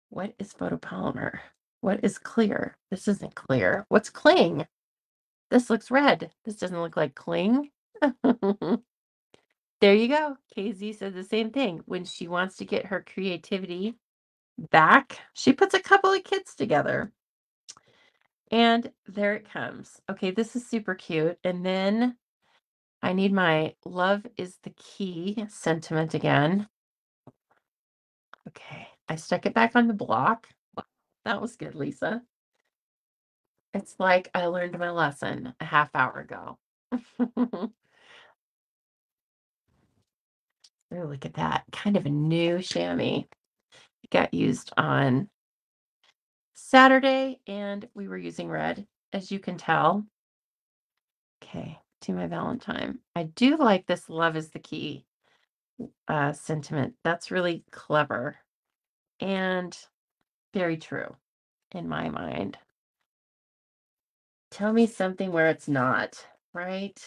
What is photopolymer? What is clear? This isn't clear. What's cling? This looks red. This doesn't look like cling." There you go. KZ said the same thing. When she wants to get her creativity back, she puts a couple of kits together. And there it comes. Okay, this is super cute. And then I need my love is the key sentiment again. Okay, I stuck it back on the block. Wow, that was good, Lisa. It's like I learned my lesson a half hour ago. Oh, look at that. Kind of a new chamois. It got used on Saturday, and we were using red, as you can tell. Okay, to my Valentine. I do like this love is the key sentiment. That's really clever and very true in my mind. Tell me something where it's not, right?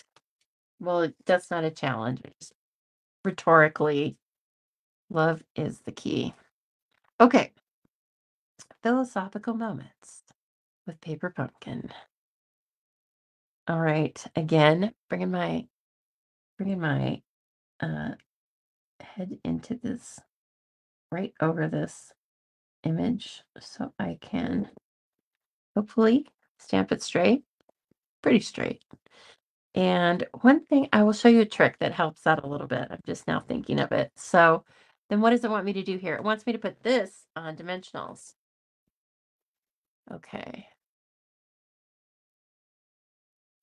Well, that's not a challenge. Just rhetorically, love is the key. Okay, philosophical moments with Paper Pumpkin. All right, again, bringing my uh, head into this, right over this image, so I can hopefully stamp it straight, pretty straight. And one thing, I will show you a trick that helps out a little bit. I'm just now thinking of it. So then what does it want me to do here? It wants me to put this on dimensionals. Okay.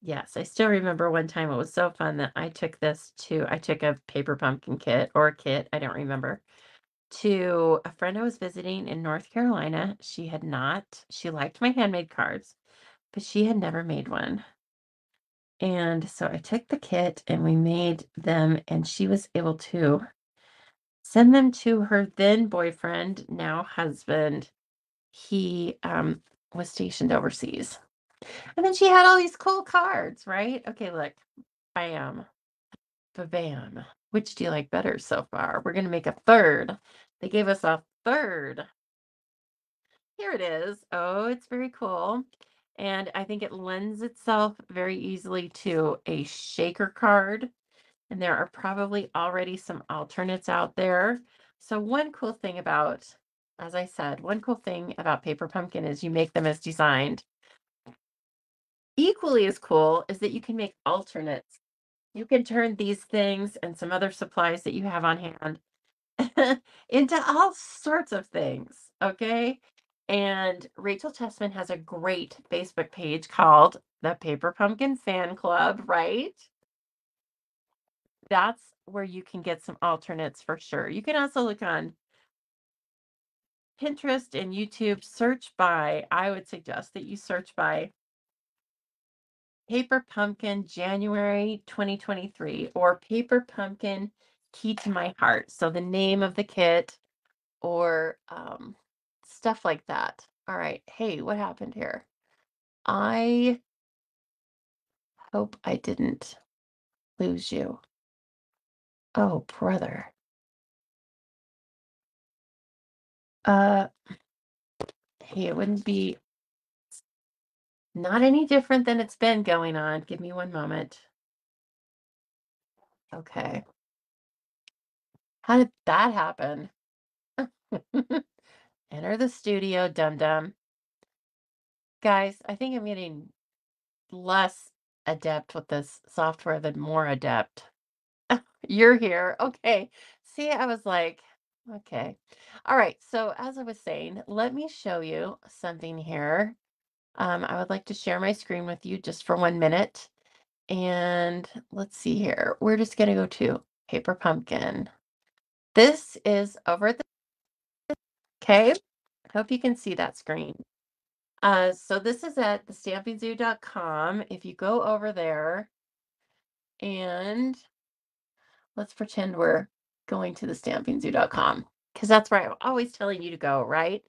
Yes, I still remember one time it was so fun that I took a paper pumpkin kit or a kit, I don't remember, to a friend I was visiting in North Carolina. She liked my handmade cards, but she had never made one. And so I took the kit and we made them, and she was able to send them to her then boyfriend, now husband. He was stationed overseas. And then she had all these cool cards, right? Okay, look. Bam. Bam. Which do you like better so far? We're going to make a third. They gave us a third. Here it is. Oh, it's very cool. And I think it lends itself very easily to a shaker card. And there are probably already some alternates out there. So one cool thing about, as I said, one cool thing about Paper Pumpkin is you make them as designed. Equally as cool is that you can make alternates. You can turn these things and some other supplies that you have on hand into all sorts of things, okay? And Rachel Tessman has a great Facebook page called the Paper Pumpkin Fan Club, right? That's where you can get some alternates for sure. You can also look on Pinterest and YouTube, search by, I would suggest that you search by Paper Pumpkin January 2023 or Paper Pumpkin Key to My Heart. So the name of the kit or stuff like that. All right. Hey, what happened here? I hope I didn't lose you. Oh, brother. Uh, hey, it wouldn't be not any different than it's been going on. Give me one moment. Okay. How did that happen? Enter the studio, dum dum. Guys, I think I'm getting less adept with this software than more adept. You're here. Okay. See, I was like, okay. All right. So, as I was saying, let me show you something here. I would like to share my screen with you just for 1 minute. And let's see here. We're just going to go to Paper Pumpkin. This is over at the, okay. Hope you can see that screen. So this is at thestampingzoo.com. If you go over there and let's pretend we're going to thestampingzoo.com because that's where I'm always telling you to go, right?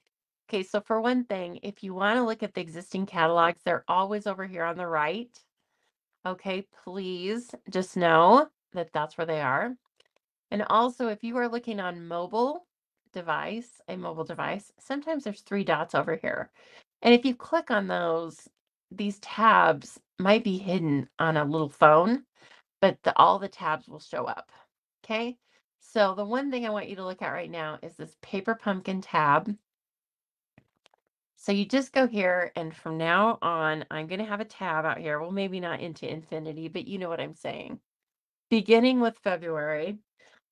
Okay, so for one thing, if you want to look at the existing catalogs, they're always over here on the right. Okay, please just know that that's where they are. And also, if you are looking on a mobile device, sometimes there's three dots over here. And if you click on those, these tabs might be hidden on a little phone, but all the tabs will show up. Okay. So the one thing I want you to look at right now is this Paper Pumpkin tab. So you just go here, and from now on, I'm going to have a tab out here. Well, maybe not into infinity, but you know what I'm saying. Beginning with February,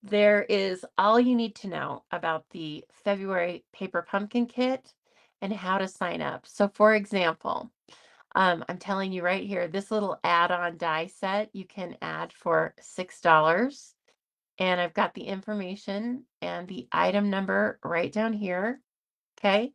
there is all you need to know about the February Paper Pumpkin Kit and how to sign up. So for example, I'm telling you right here, this little add-on die set you can add for $6. And I've got the information and the item number right down here. Okay.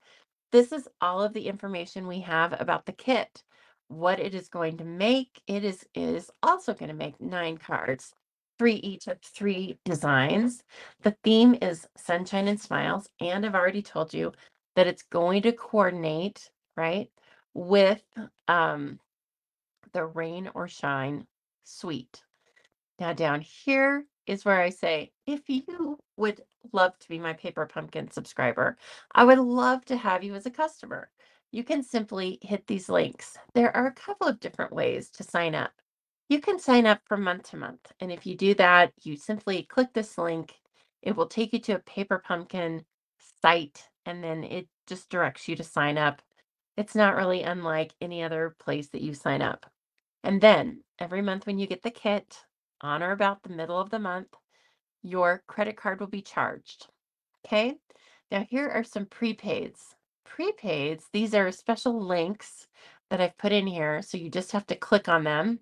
This is all of the information we have about the kit. What it is going to make. It is also going to make 9 cards, 3 each of 3 designs. The theme is Sunshine and Smiles, and I've already told you that it's going to coordinate, right, with the Rain or Shine suite. Now down here is where I say, if you would love to be my Paper Pumpkin subscriber, I would love to have you as a customer. You can simply hit these links. There are a couple of different ways to sign up. You can sign up from month to month. And if you do that, you simply click this link. It will take you to a Paper Pumpkin site, and then it just directs you to sign up. It's not really unlike any other place that you sign up. And then every month when you get the kit, on or about the middle of the month, your credit card will be charged. Okay. Now, here are some prepaids. Prepaids, these are special links that I've put in here. So you just have to click on them.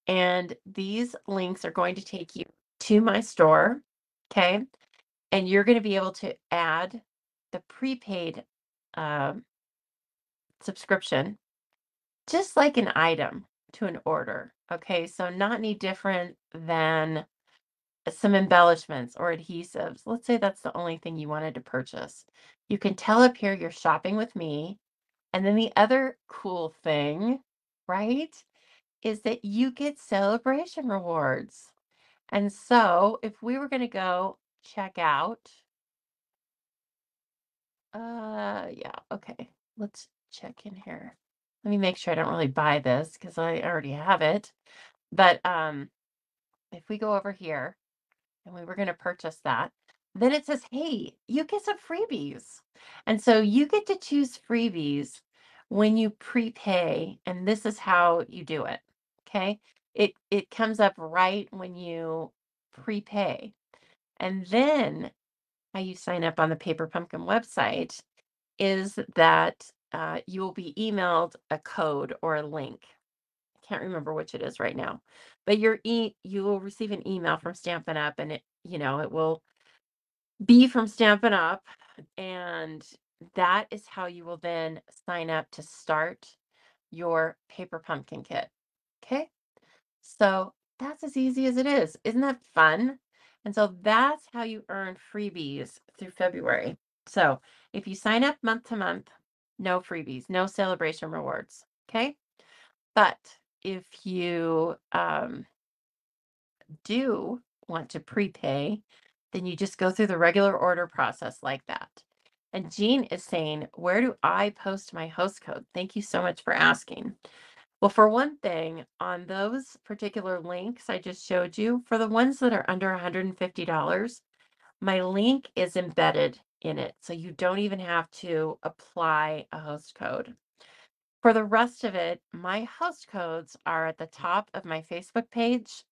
And these links are going to take you to my store. Okay. And you're going to be able to add the prepaid um, subscription just like an item to an order. Okay, so not any different than some embellishments or adhesives. Let's say that's the only thing you wanted to purchase. You can tell up here you're shopping with me. And then the other cool thing, right, is that you get celebration rewards. And so if we were going to go check out, yeah, okay, let's check in here. Let me make sure I don't really buy this because I already have it. But if we go over here and we were going to purchase that, then it says, hey, you get some freebies. And so you get to choose freebies when you prepay, and this is how you do it. Okay. It comes up right when you prepay. And then how you sign up on the Paper Pumpkin website is that you will be emailed a code or a link. I can't remember which it is right now, but you will receive an email from Stampin' Up, and it will be from Stampin' Up, and that is how you will then sign up to start your Paper Pumpkin kit. Okay? So that's as easy as it is. Isn't that fun? And so that's how you earn freebies through February. So if you sign up month to month, no freebies, no celebration rewards. Okay. But if you do want to prepay, then you just go through the regular order process like that. And Jean is saying, where do I post my host code? Thank you so much for asking. Well, for one thing, on those particular links I just showed you, for the ones that are under $150, my link is embedded in it. So you don't even have to apply a host code. For the rest of it, my host codes are at the top of my Facebook page.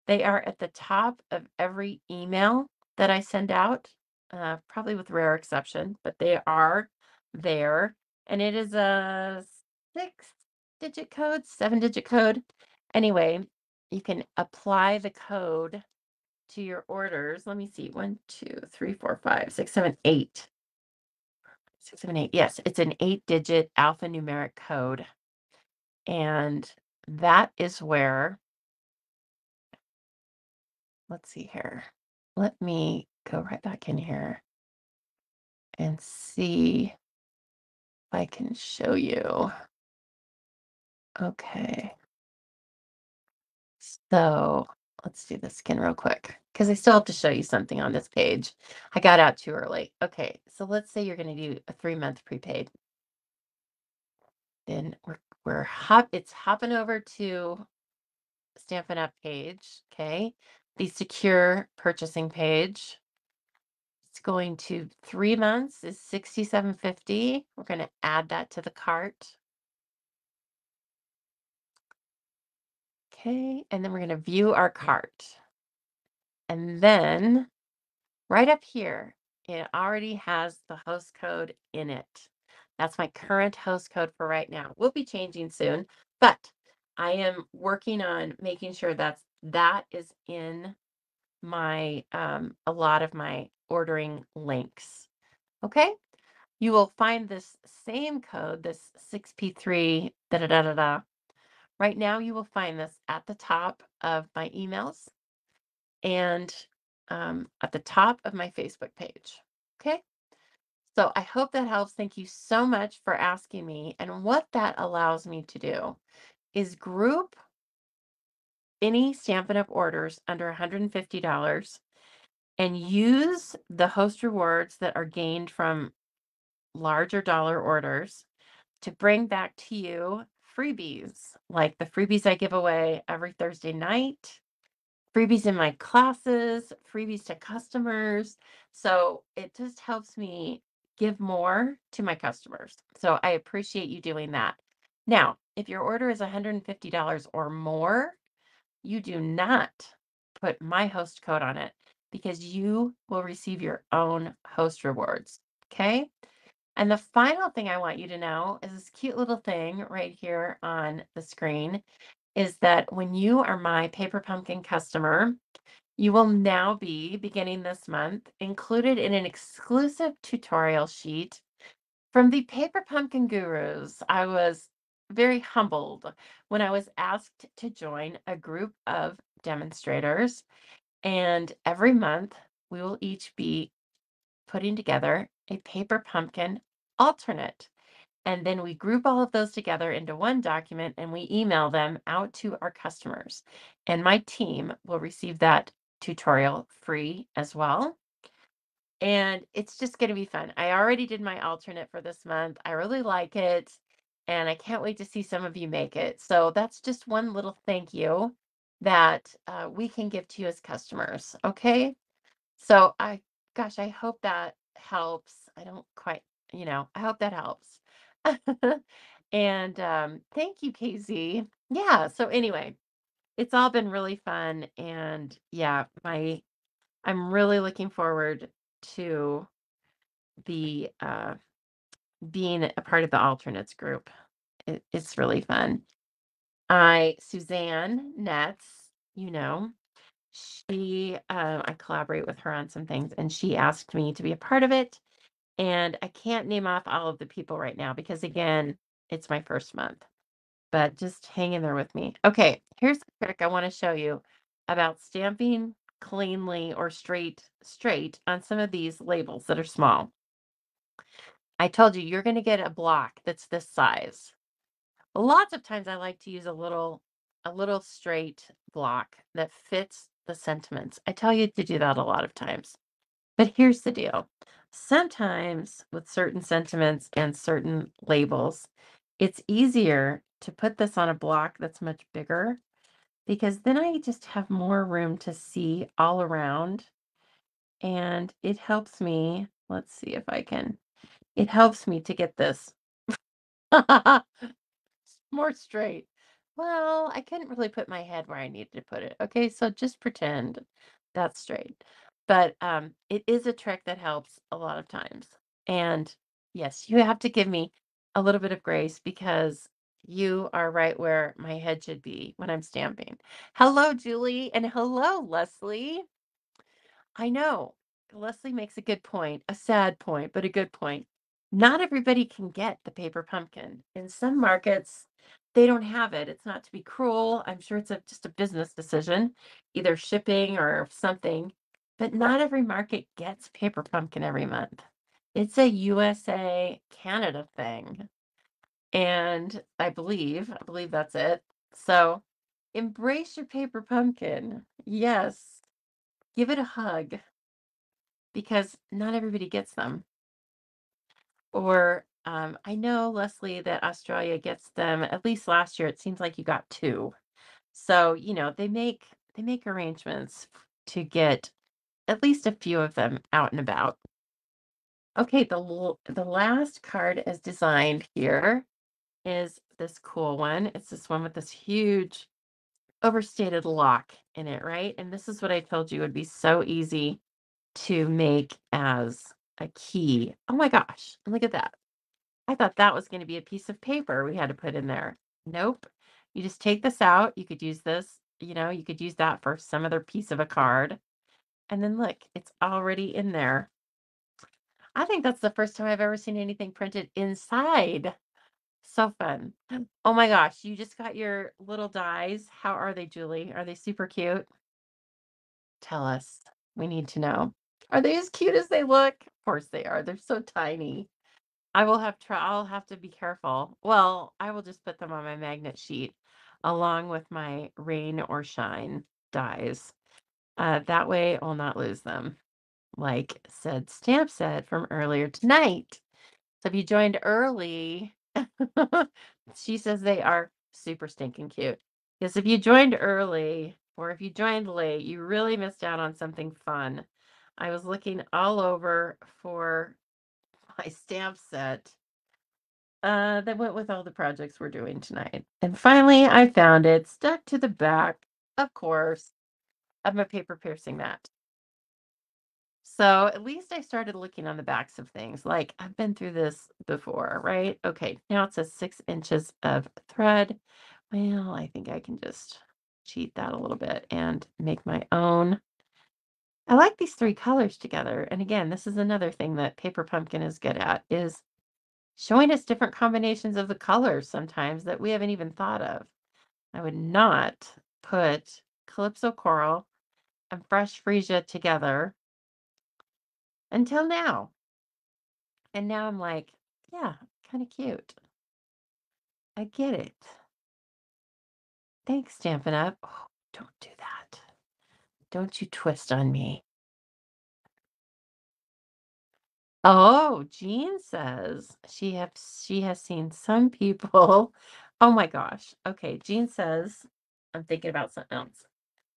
They are at the top of every email that I send out, probably with rare exception, but they are there. And it is a 6-digit code, 7-digit code. Anyway, you can apply the code to your orders. Let me see. 1, 2, 3, 4, 5, 6, 7, 8. 6, 7, 8. Yes, it's an 8-digit alphanumeric code. And that is where, let's see here. Let me go right back in here and see if I can show you. Okay. So let's do this again real quick because I still have to show you something on this page. I got out too early. Okay, so let's say you're going to do a 3-month prepaid. Then it's hopping over to Stampin' Up page. Okay, the secure purchasing page. It's going to 3 months is $67.50. We're going to add that to the cart. Okay, and then we're going to view our cart. And then right up here, it already has the host code in it. That's my current host code for right now. We'll be changing soon, but I am working on making sure that is in my a lot of my ordering links. Okay? You will find this same code, this 6P3 da da da da da. Right now you will find this at the top of my emails and at the top of my Facebook page. Okay. So I hope that helps. Thank you so much for asking me. And what that allows me to do is group any Stampin' Up orders under $150 and use the host rewards that are gained from larger dollar orders to bring back to you freebies, like the freebies I give away every Thursday night, freebies in my classes, freebies to customers. So it just helps me give more to my customers. So I appreciate you doing that. Now, if your order is $150 or more, you do not put my host code on it because you will receive your own host rewards. Okay. And the final thing I want you to know is this cute little thing right here on the screen is that when you are my Paper Pumpkin customer, you will now be, beginning this month, included in an exclusive tutorial sheet from the Paper Pumpkin Gurus. I was very humbled when I was asked to join a group of demonstrators, and every month we will each be putting together a Paper Pumpkin alternate. And then we group all of those together into one document and we email them out to our customers. And my team will receive that tutorial free as well. And it's just going to be fun. I already did my alternate for this month. I really like it. And I can't wait to see some of you make it. So that's just one little thank you that we can give to you as customers. Okay. So gosh, I hope that helps. I don't quite, I hope that helps. And thank you, Casey. Yeah. So anyway, it's all been really fun. And yeah, I'm really looking forward to the being a part of the alternates group. It's really fun. Suzanne Netz, you know, I collaborate with her on some things, and she asked me to be a part of it. And I can't name off all of the people right now because, again, it's my first month, but just hang in there with me. Okay, here's the trick I want to show you about stamping cleanly or straight on some of these labels that are small. I told you you're going to get a block that's this size. Lots of times I like to use a little straight block that fits the sentiments. I tell you to do that a lot of times. But here's the deal. Sometimes with certain sentiments and certain labels, it's easier to put this on a block that's much bigger because then I just have more room to see all around, and it helps me. Let's see if I can. It helps me to get this more straight. Well, I couldn't really put my head where I needed to put it. Okay, so just pretend that's straight. But it is a trick that helps a lot of times. And yes, you have to give me a little bit of grace because you are right where my head should be when I'm stamping. Hello, Julie, and hello, Leslie. I know. Leslie makes a good point, a sad point, but a good point. Not everybody can get the paper pumpkin. In some markets, they don't have it. It's not to be cruel. I'm sure it's just a business decision, either shipping or something. But not every market gets paper pumpkin every month. It's a USA Canada thing. And I believe that's it. So embrace your paper pumpkin. Yes. Give it a hug because not everybody gets them. Or I know, Leslie, that Australia gets them. At least last year, it seems like you got two. So they make arrangements to get at least a few of them out and about. Okay, the last card as designed here is this cool one. It's this one with this huge overstated lock in it, right? And this is what I told you would be so easy to make as a key. Oh my gosh, look at that. I thought that was going to be a piece of paper we had to put in there. Nope. You just take this out. You could use this, you could use that for some other piece of a card. And then look, it's already in there. I think that's the first time I've ever seen anything printed inside. So fun. Oh my gosh, you just got your little dies. How are they, Julie? Are they super cute? Tell us. We need to know. Are they as cute as they look? Of course they are. They're so tiny. I'll have to be careful. Well, I will just put them on my magnet sheet along with my rain or shine dies. That way I'll not lose them. Like said Stamp said from earlier tonight. So if you joined early, she says they are super stinking cute. Yes, if you joined early or if you joined late, you really missed out on something fun. I was looking all over for my stamp set that went with all the projects we're doing tonight. And finally, I found it stuck to the back, of course, of my paper piercing mat. So at least I started looking on the backs of things. Like I've been through this before, right? Okay, now it says 6 inches of thread. Well, I think I can just cheat that a little bit and make my own. I like these three colors together. And again, this is another thing that Paper Pumpkin is good at is showing us different combinations of the colors sometimes that we haven't even thought of. I would not put Calypso Coral and Fresh Freesia together until now. And now I'm like, yeah, kind of cute. I get it. Thanks, Stampin' Up. Oh, don't do that. Don't you twist on me. Oh, Jean says she has seen some people. Oh my gosh. Okay, Jean says, I'm thinking about something else.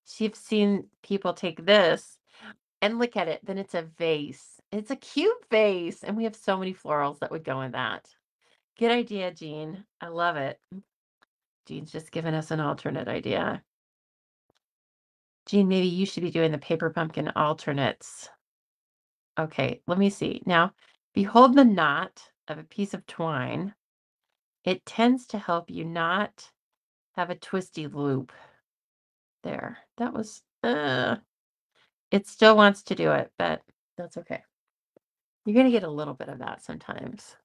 She's seen people take this and look at it, then it's a vase. It's a cute vase, and we have so many florals that would go in that. Good idea, Jean. I love it. Jean's just given us an alternate idea. Jean, maybe you should be doing the paper pumpkin alternates. Okay, let me see. Now, behold the knot of a piece of twine. It tends to help you not have a twisty loop there. That was, it still wants to do it, but that's okay. You're going to get a little bit of that sometimes.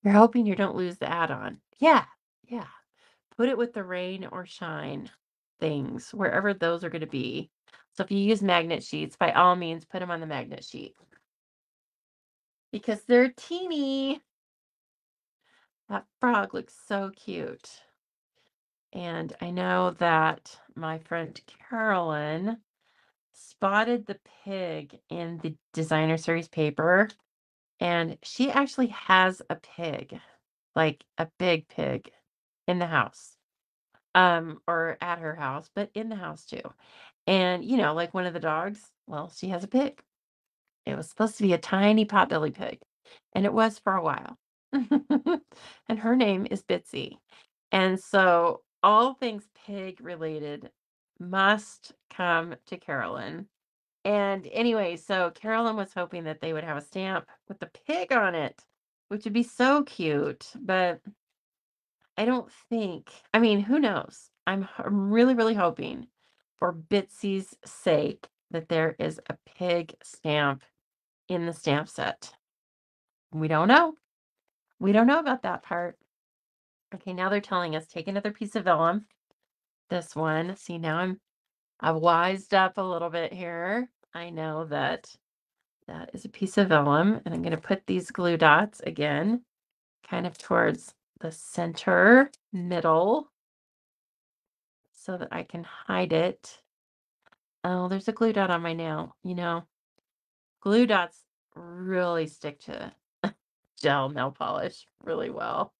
You're hoping you don't lose the add-on. Yeah, yeah. Put it with the rain or shine things, wherever those are going to be. So if you use magnet sheets, by all means, put them on the magnet sheet because they're teeny. That frog looks so cute. And I know that my friend Carolyn spotted the pig in the designer series paper, and she actually has a pig, like a big pig in the house. Or at her house, but in the house too. And, like one of the dogs, well, she has a pig. It was supposed to be a tiny potbelly pig, and it was for a while. And her name is Bitsy. And so all things pig related must come to Carolyn. And anyway, so Carolyn was hoping that they would have a stamp with the pig on it, which would be so cute, but I don't think, I mean, who knows? I'm really, really hoping for Bitsy's sake that there is a pig stamp in the stamp set. We don't know. We don't know about that part. Okay, now they're telling us take another piece of vellum. This one. See, now I've wised up a little bit here. I know that that is a piece of vellum, and I'm going to put these glue dots again, kind of towards the center middle, so that I can hide it. Oh, there's a glue dot on my nail. Glue dots really stick to gel nail polish really well.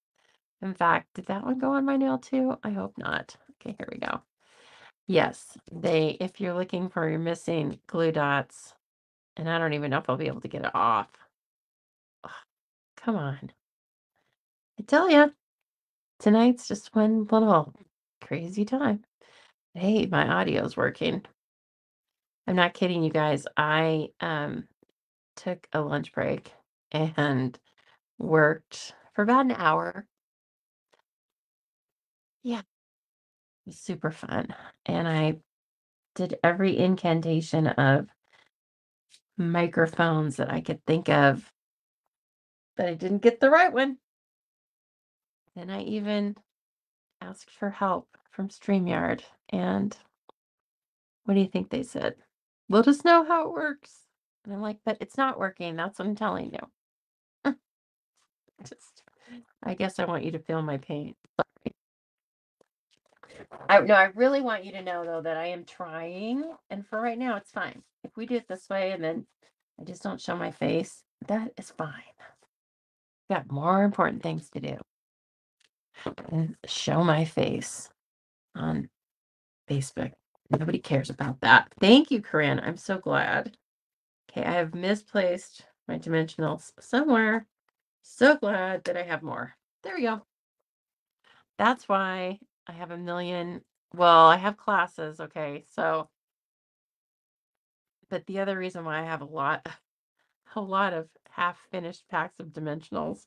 In fact, did that one go on my nail too? I hope not. Okay, here we go. Yes, if you're looking for your missing glue dots, and I don't even know if I'll be able to get it off. Ugh, come on. I tell you, tonight's just one little crazy time. Hey, my audio's working. I'm not kidding you guys. I took a lunch break and worked for about an hour. Yeah, it was super fun. And I did every incantation of microphones that I could think of, but I didn't get the right one. And I even asked for help from StreamYard. And what do you think they said? Let us know how it works. And I'm like, but it's not working. That's what I'm telling you. Just, I guess I want you to feel my pain. No, I really want you to know though that I am trying, and for right now, it's fine. If we do it this way and then I just don't show my face, that is fine. Got more important things to do than show my face on Facebook. Nobody cares about that. Thank you, Corinne. I'm so glad. Okay, I have misplaced my dimensionals somewhere. So glad that I have more. There we go. That's why I have a million. Well, I have classes. Okay, so, but the other reason why I have a lot of half finished packs of dimensionals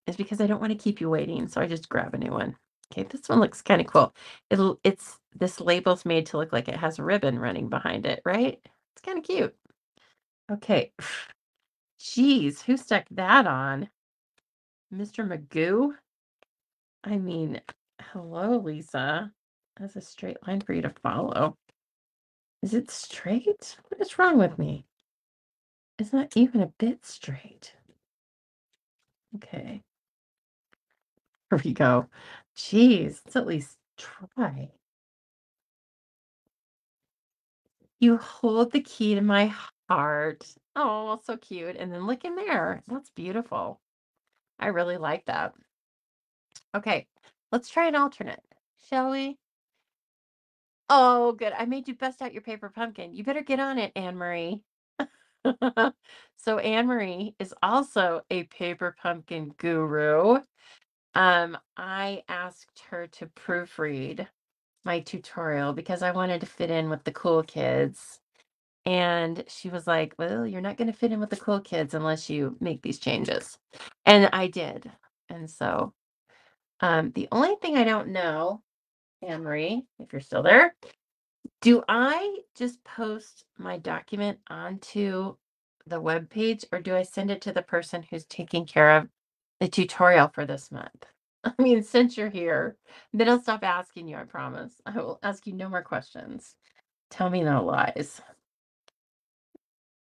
is because I don't want to keep you waiting. So I just grab a new one. Okay, this one looks kind of cool. This label's made to look like it has a ribbon running behind it, right? It's kind of cute. Okay. Geez, who stuck that on? Mr. Magoo? I mean, hello, Lisa. That's a straight line for you to follow. Is it straight? What is wrong with me? It's not even a bit straight. Okay. Here we go. Jeez, let's at least try. You hold the key to my heart. Oh, so cute. And then look in there. That's beautiful. I really like that. Okay, let's try an alternate, shall we? Oh, good. I made you bust out your paper pumpkin. You better get on it, Anne Marie. So Anne Marie is also a paper pumpkin guru. I asked her to proofread my tutorial because I wanted to fit in with the cool kids. And she was like, "Well, you're not gonna fit in with the cool kids unless you make these changes." And I did. And so, the only thing I don't know, Anne Marie, if you're still there, do I just post my document onto the web page, or do I send it to the person who's taking care of the tutorial for this month? I mean, since you're here, then I'll stop asking you, I promise. I will ask you no more questions. Tell me no lies.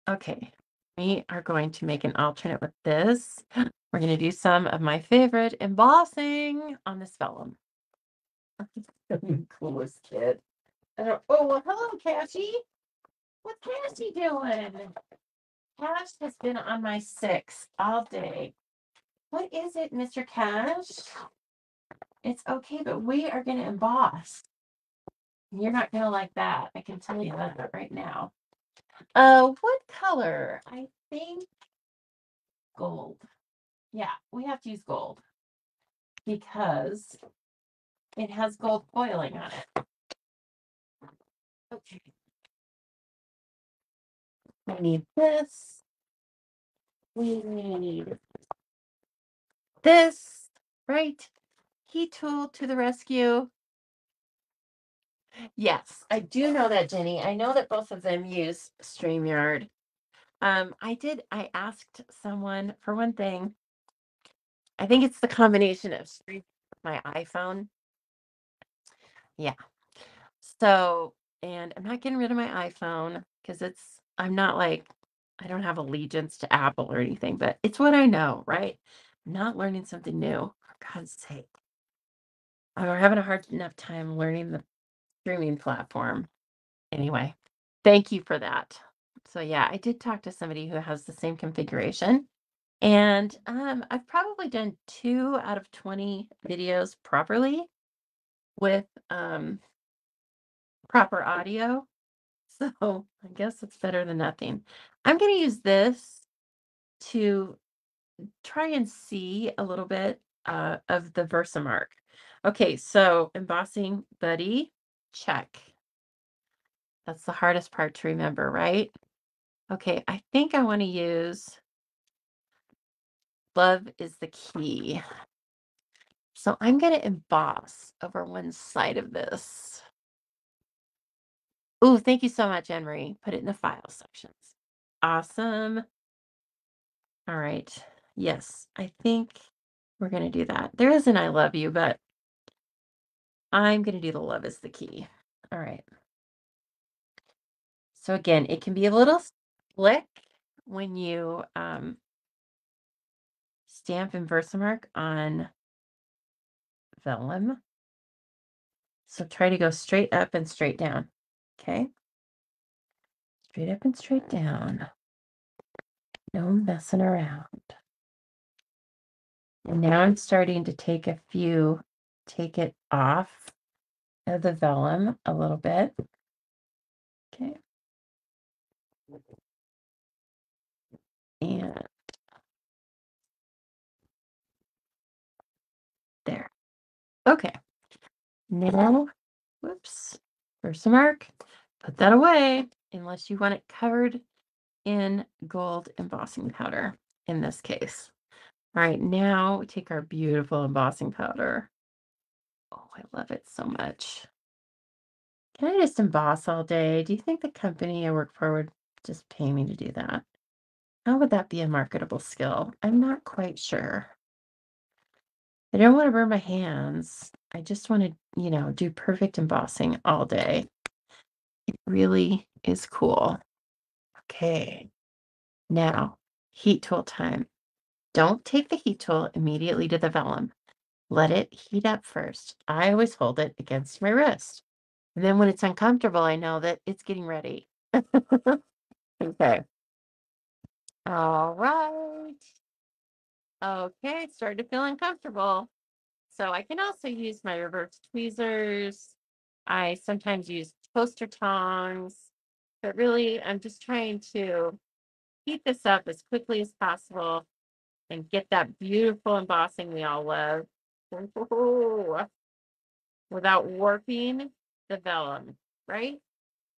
Okay, we are going to make an alternate with this. We're going to do some of my favorite embossing on this vellum. The coolest kid. Oh, well, hello, Cassie. What's Cassie doing? Cash has been on my 6 all day. What is it, Mr. Cash? It's okay, but we are going to emboss. You're not going to like that. I can tell you that right now. What color? I think gold. Yeah, we have to use gold because it has gold foiling on it. Okay. We need this. We need this, right? Heat tool to the rescue. Yes, I do know that, Jenny. I know that both of them use StreamYard. I asked someone for one thing. I think it's the combination of StreamYard with my iPhone. Yeah. So, and I'm not getting rid of my iPhone because I'm not like, I don't have allegiance to Apple or anything, but it's what I know, right? I'm not learning something new, for God's sake. I'm having a hard enough time learning the streaming platform. Anyway, thank you for that. So yeah, I did talk to somebody who has the same configuration. And I've probably done 2 out of 20 videos properly with proper audio. So I guess it's better than nothing. I'm going to use this to try and see a little bit of the Versamark. Okay, so embossing buddy, check. That's the hardest part to remember, right? Okay, I think I want to use love is the key. So I'm going to emboss over one side of this. Oh, thank you so much, Anne Marie. Put it in the file sections. Awesome. All right. Yes, I think we're going to do that. There is an I love you, but I'm going to do the love is the key. All right. So again, it can be a little slick when you stamp in Versamark on vellum. So try to go straight up and straight down. Okay. Straight up and straight down. No messing around. And now I'm starting to take it off of the vellum a little bit. Okay. And there. Okay. Now, whoops, Versamark, put that away unless you want it covered in gold embossing powder in this case. All right, now we take our beautiful embossing powder. Oh, I love it so much. Can I just emboss all day? Do you think the company I work for would just pay me to do that? How would that be a marketable skill? I'm not quite sure. I don't want to burn my hands. I just want to, do perfect embossing all day. It really is cool. Okay. Now, heat tool time. Don't take the heat tool immediately to the vellum. Let it heat up first. I always hold it against my wrist. And then when it's uncomfortable, I know that it's getting ready. Okay. All right. Okay, it's starting to feel uncomfortable. So I can also use my reverse tweezers. I sometimes use toaster tongs, but really I'm just trying to heat this up as quickly as possible and get that beautiful embossing we all love without warping the vellum, right?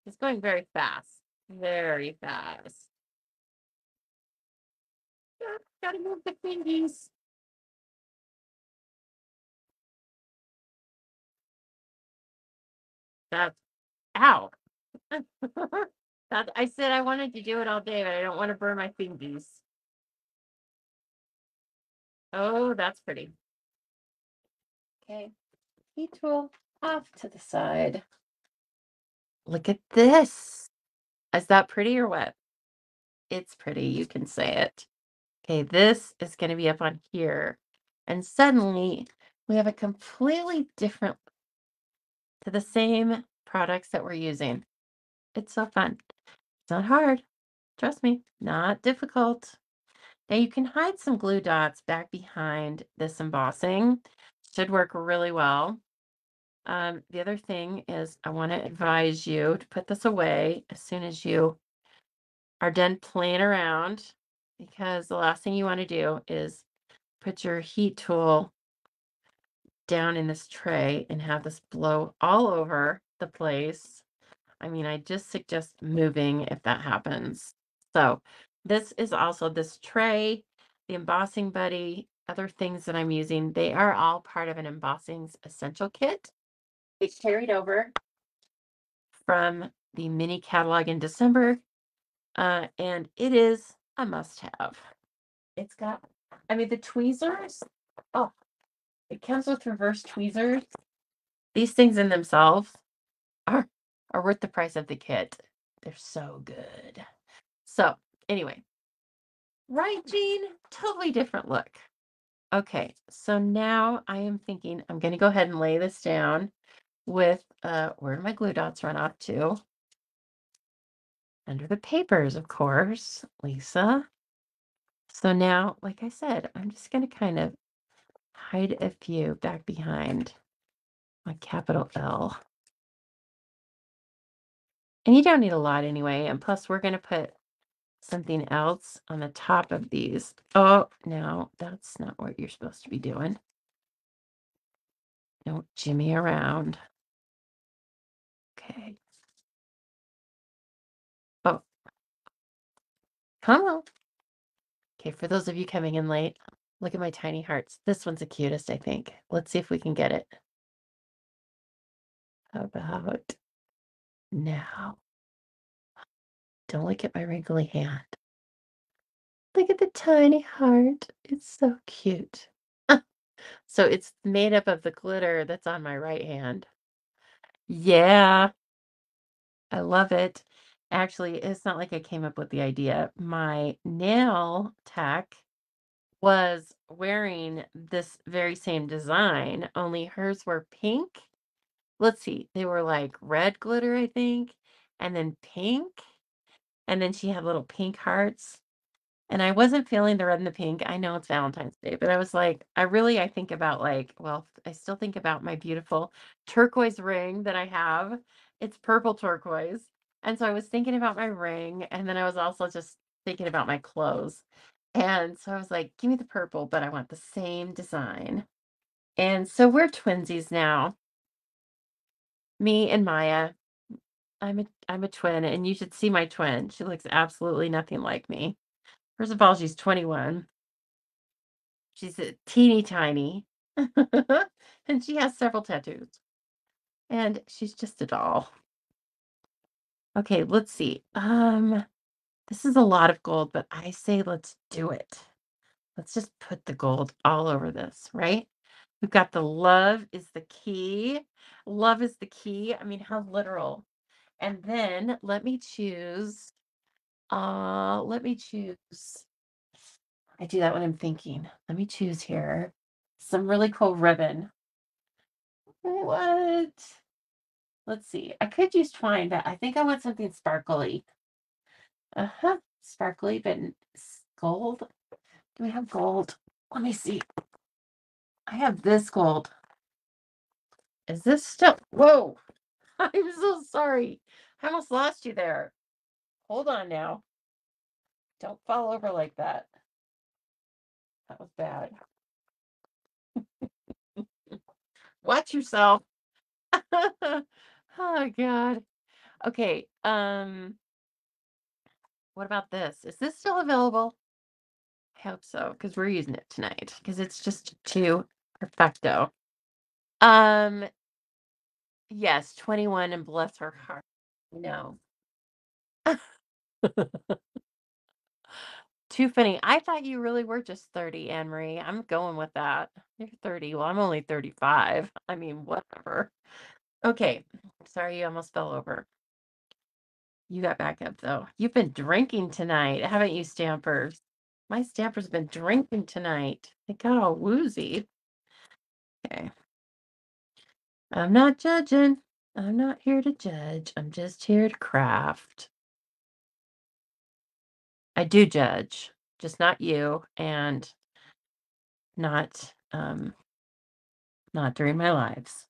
It's going very fast. Very fast. Gotta move the fingies. That's ow. That I said I wanted to do it all day, but I don't want to burn my fingies. Oh, that's pretty. Okay. Heat tool off to the side. Look at this. Is that pretty or what? It's pretty. You can say it. Okay, this is going to be up on here. And suddenly we have a completely different to the same products that we're using. It's so fun. It's not hard. Trust me, not difficult. Now you can hide some glue dots back behind this embossing. Should work really well. The other thing is I want to advise you to put this away as soon as you are done playing around because the last thing you want to do is put your heat tool down in this tray and have this blow all over the place. I mean, I just suggest moving if that happens. So this is also this tray, the embossing buddy, other things that I'm using. They are all part of an embossing's essential kit. It's carried over from the mini catalog in December, and it is a must-have. It's got, I mean, the tweezers. Oh, it comes with reverse tweezers. These things in themselves are are worth the price of the kit. They're so good. So anyway, right, Jean? Totally different look. Okay, so now I am thinking I'm going to go ahead and lay this down with, where do my glue dots run off to? Under the papers, of course, Lisa. So now, like I said, I'm just going to kind of hide a few back behind my capital L. And you don't need a lot anyway. And plus, we're going to put something else on the top of these. Oh, no, that's not what you're supposed to be doing. Don't jimmy around. Okay. Oh, come on. Okay, for those of you coming in late, look at my tiny hearts. This one's the cutest, I think. Let's see if we can get it. How about now? Don't look at my wrinkly hand. Look at the tiny heart. It's so cute. So it's made up of the glitter that's on my right hand. Yeah, I love it. Actually, it's not like I came up with the idea. My nail tech was wearing this very same design, only hers were pink. Let's see, they were like red glitter, I think, and then pink, and then she had little pink hearts. And I wasn't feeling the red and the pink. I know it's Valentine's Day, but I was like, I think about like, well, I still think about my beautiful turquoise ring that I have. It's purple turquoise. And so I was thinking about my ring, and then I was also just thinking about my clothes. And so I was like, give me the purple, but I want the same design. And so we're twinsies now. Me and Maya. I'm a twin, and you should see my twin. She looks absolutely nothing like me. First of all, she's 21. She's a teeny tiny. And she has several tattoos. And she's just a doll. Okay, let's see. This is a lot of gold, but I say let's do it. Let's just put the gold all over this, right? We've got the love is the key. Love is the key. I mean, how literal. And then let me choose. Let me choose. I do that when I'm thinking. Let me choose here. Some really cool ribbon. What? Let's see. I could use twine, but I think I want something sparkly. Uh-huh. Sparkly, but gold. Do we have gold? Let me see. I have this gold. Is this still? Whoa. I'm so sorry. I almost lost you there. Hold on now. Don't fall over like that. That was bad. Watch yourself. Oh God. Okay. What about this? Is this still available? I hope so, because we're using it tonight, because it's just too perfecto. Um, yes, 21 and bless her heart. No. Too funny. I thought you really were just 30, Anne Marie. I'm going with that. You're 30. Well, I'm only 35. I mean, whatever. Okay. Sorry you almost fell over. You got back up though. You've been drinking tonight, haven't you, Stampers? My Stamper's been drinking tonight. They got all woozy. Okay. I'm not judging. I'm not here to judge. I'm just here to craft. I do judge, just not you and not during my lives.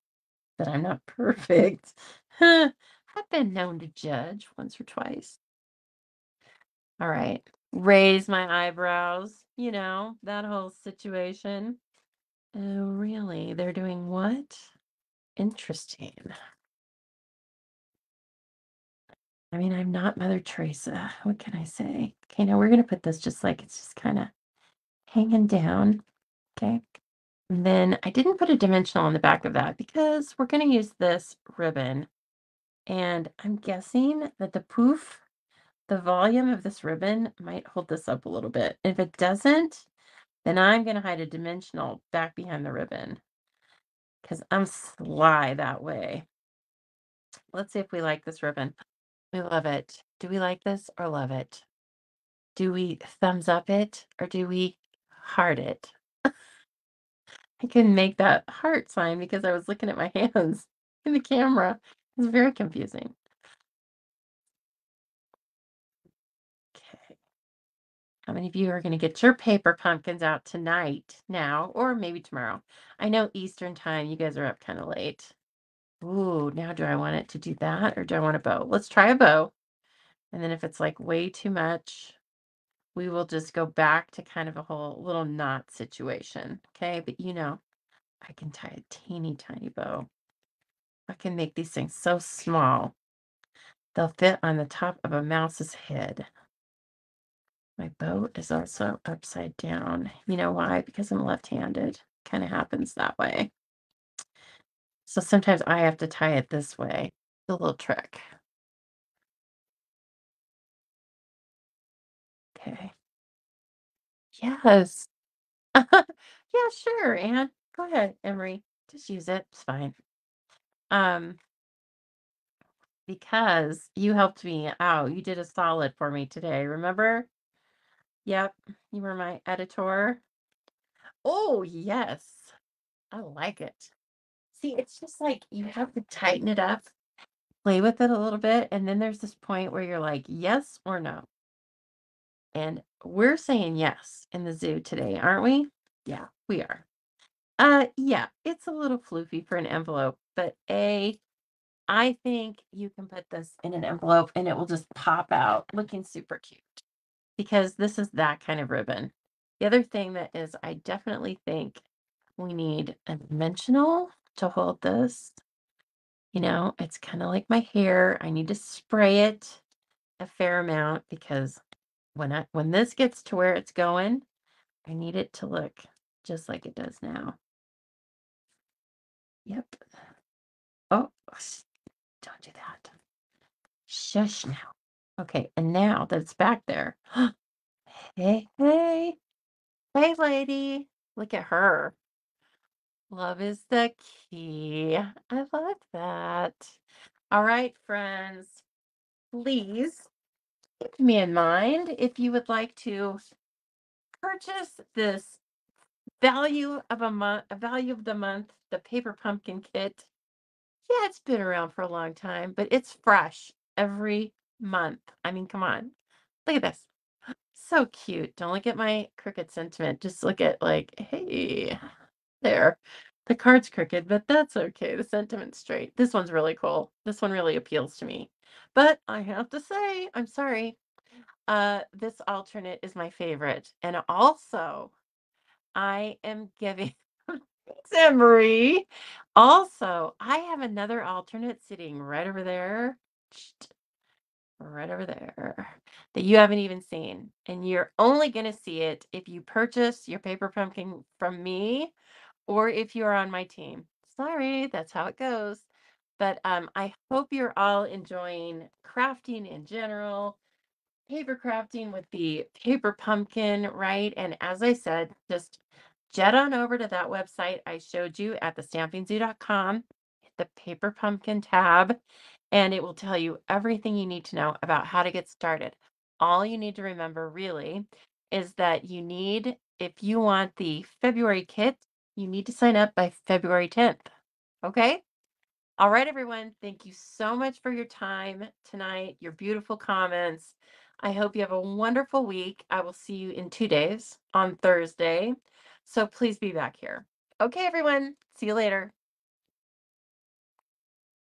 That I'm not perfect. I've been known to judge once or twice. All right. Raise my eyebrows, that whole situation. Oh, really? They're doing what? Interesting. I mean, I'm not Mother Teresa. What can I say? Okay, now we're going to put this just like it's just kind of hanging down. Okay. And then I didn't put a dimensional on the back of that because we're going to use this ribbon. And I'm guessing that the volume of this ribbon might hold this up a little bit. If it doesn't, then I'm going to hide a dimensional back behind the ribbon because I'm sly that way. Let's see if we like this ribbon. We love it. Do we like this or love it? Do we thumbs up it or do we heart it? I couldn't make that heart sign because I was looking at my hands in the camera. It's very confusing. Okay. How many of you are going to get your paper pumpkins out tonight now or maybe tomorrow? I know Eastern time, you guys are up kind of late. Ooh, now do I want it to do that or do I want a bow? Let's try a bow. And then if it's like way too much, we will just go back to kind of a whole little knot situation. Okay. But I can tie a teeny tiny bow. I can make these things so small. They'll fit on the top of a mouse's head. My bow is also upside down. You know why? Because I'm left-handed. Kind of happens that way. So sometimes I have to tie it this way. The little trick. Okay. Yes. Yeah, sure, Anne. Go ahead, Emery. Just use it. It's fine. Um, because you helped me out. You did a solid for me today, remember? Yep. You were my editor. Oh, yes. I like it. See, it's just like you have to tighten it up, play with it a little bit, and then there's this point where you're like, yes or no. And we're saying yes in the zoo today, aren't we? Yeah, we are. Yeah, it's a little floofy for an envelope, but I think you can put this in an envelope and it will just pop out looking super cute because this is that kind of ribbon. The other thing that is, I definitely think we need a dimensional to hold this. It's kind of like my hair. I need to spray it a fair amount because when this gets to where it's going, I need it to look just like it does now. Yep. Oh, don't do that. Shush now. Okay, and now that it's back there. Hey, hey, hey, lady. Look at her. Love is the key. I love that. All right, friends. Please keep me in mind if you would like to purchase this value of the month, the paper pumpkin kit. Yeah, it's been around for a long time, but it's fresh every month. I mean, come on. Look at this. So cute. Don't look at my crooked sentiment. Just look at like, hey, there. The card's crooked, but that's okay. The sentiment's straight. This one's really cool. This one really appeals to me. But I have to say, I'm sorry. This alternate is my favorite. And also, I am giving Thanks, Marie. Also, I have another alternate sitting right over there. right over there that you haven't even seen. And you're only going to see it if you purchase your paper pumpkin from me or if you're on my team. Sorry, that's how it goes. But I hope you're all enjoying crafting in general, paper crafting with the paper pumpkin, right? And as I said, just jet on over to that website I showed you at thestampingzoo.com, hit the paper pumpkin tab, and it will tell you everything you need to know about how to get started. All you need to remember really is that if you want the February kit, you need to sign up by February 10th. Okay? All right, everyone. Thank you so much for your time tonight, your beautiful comments. I hope you have a wonderful week. I will see you in 2 days on Thursday. So please be back here. Okay, everyone. See you later.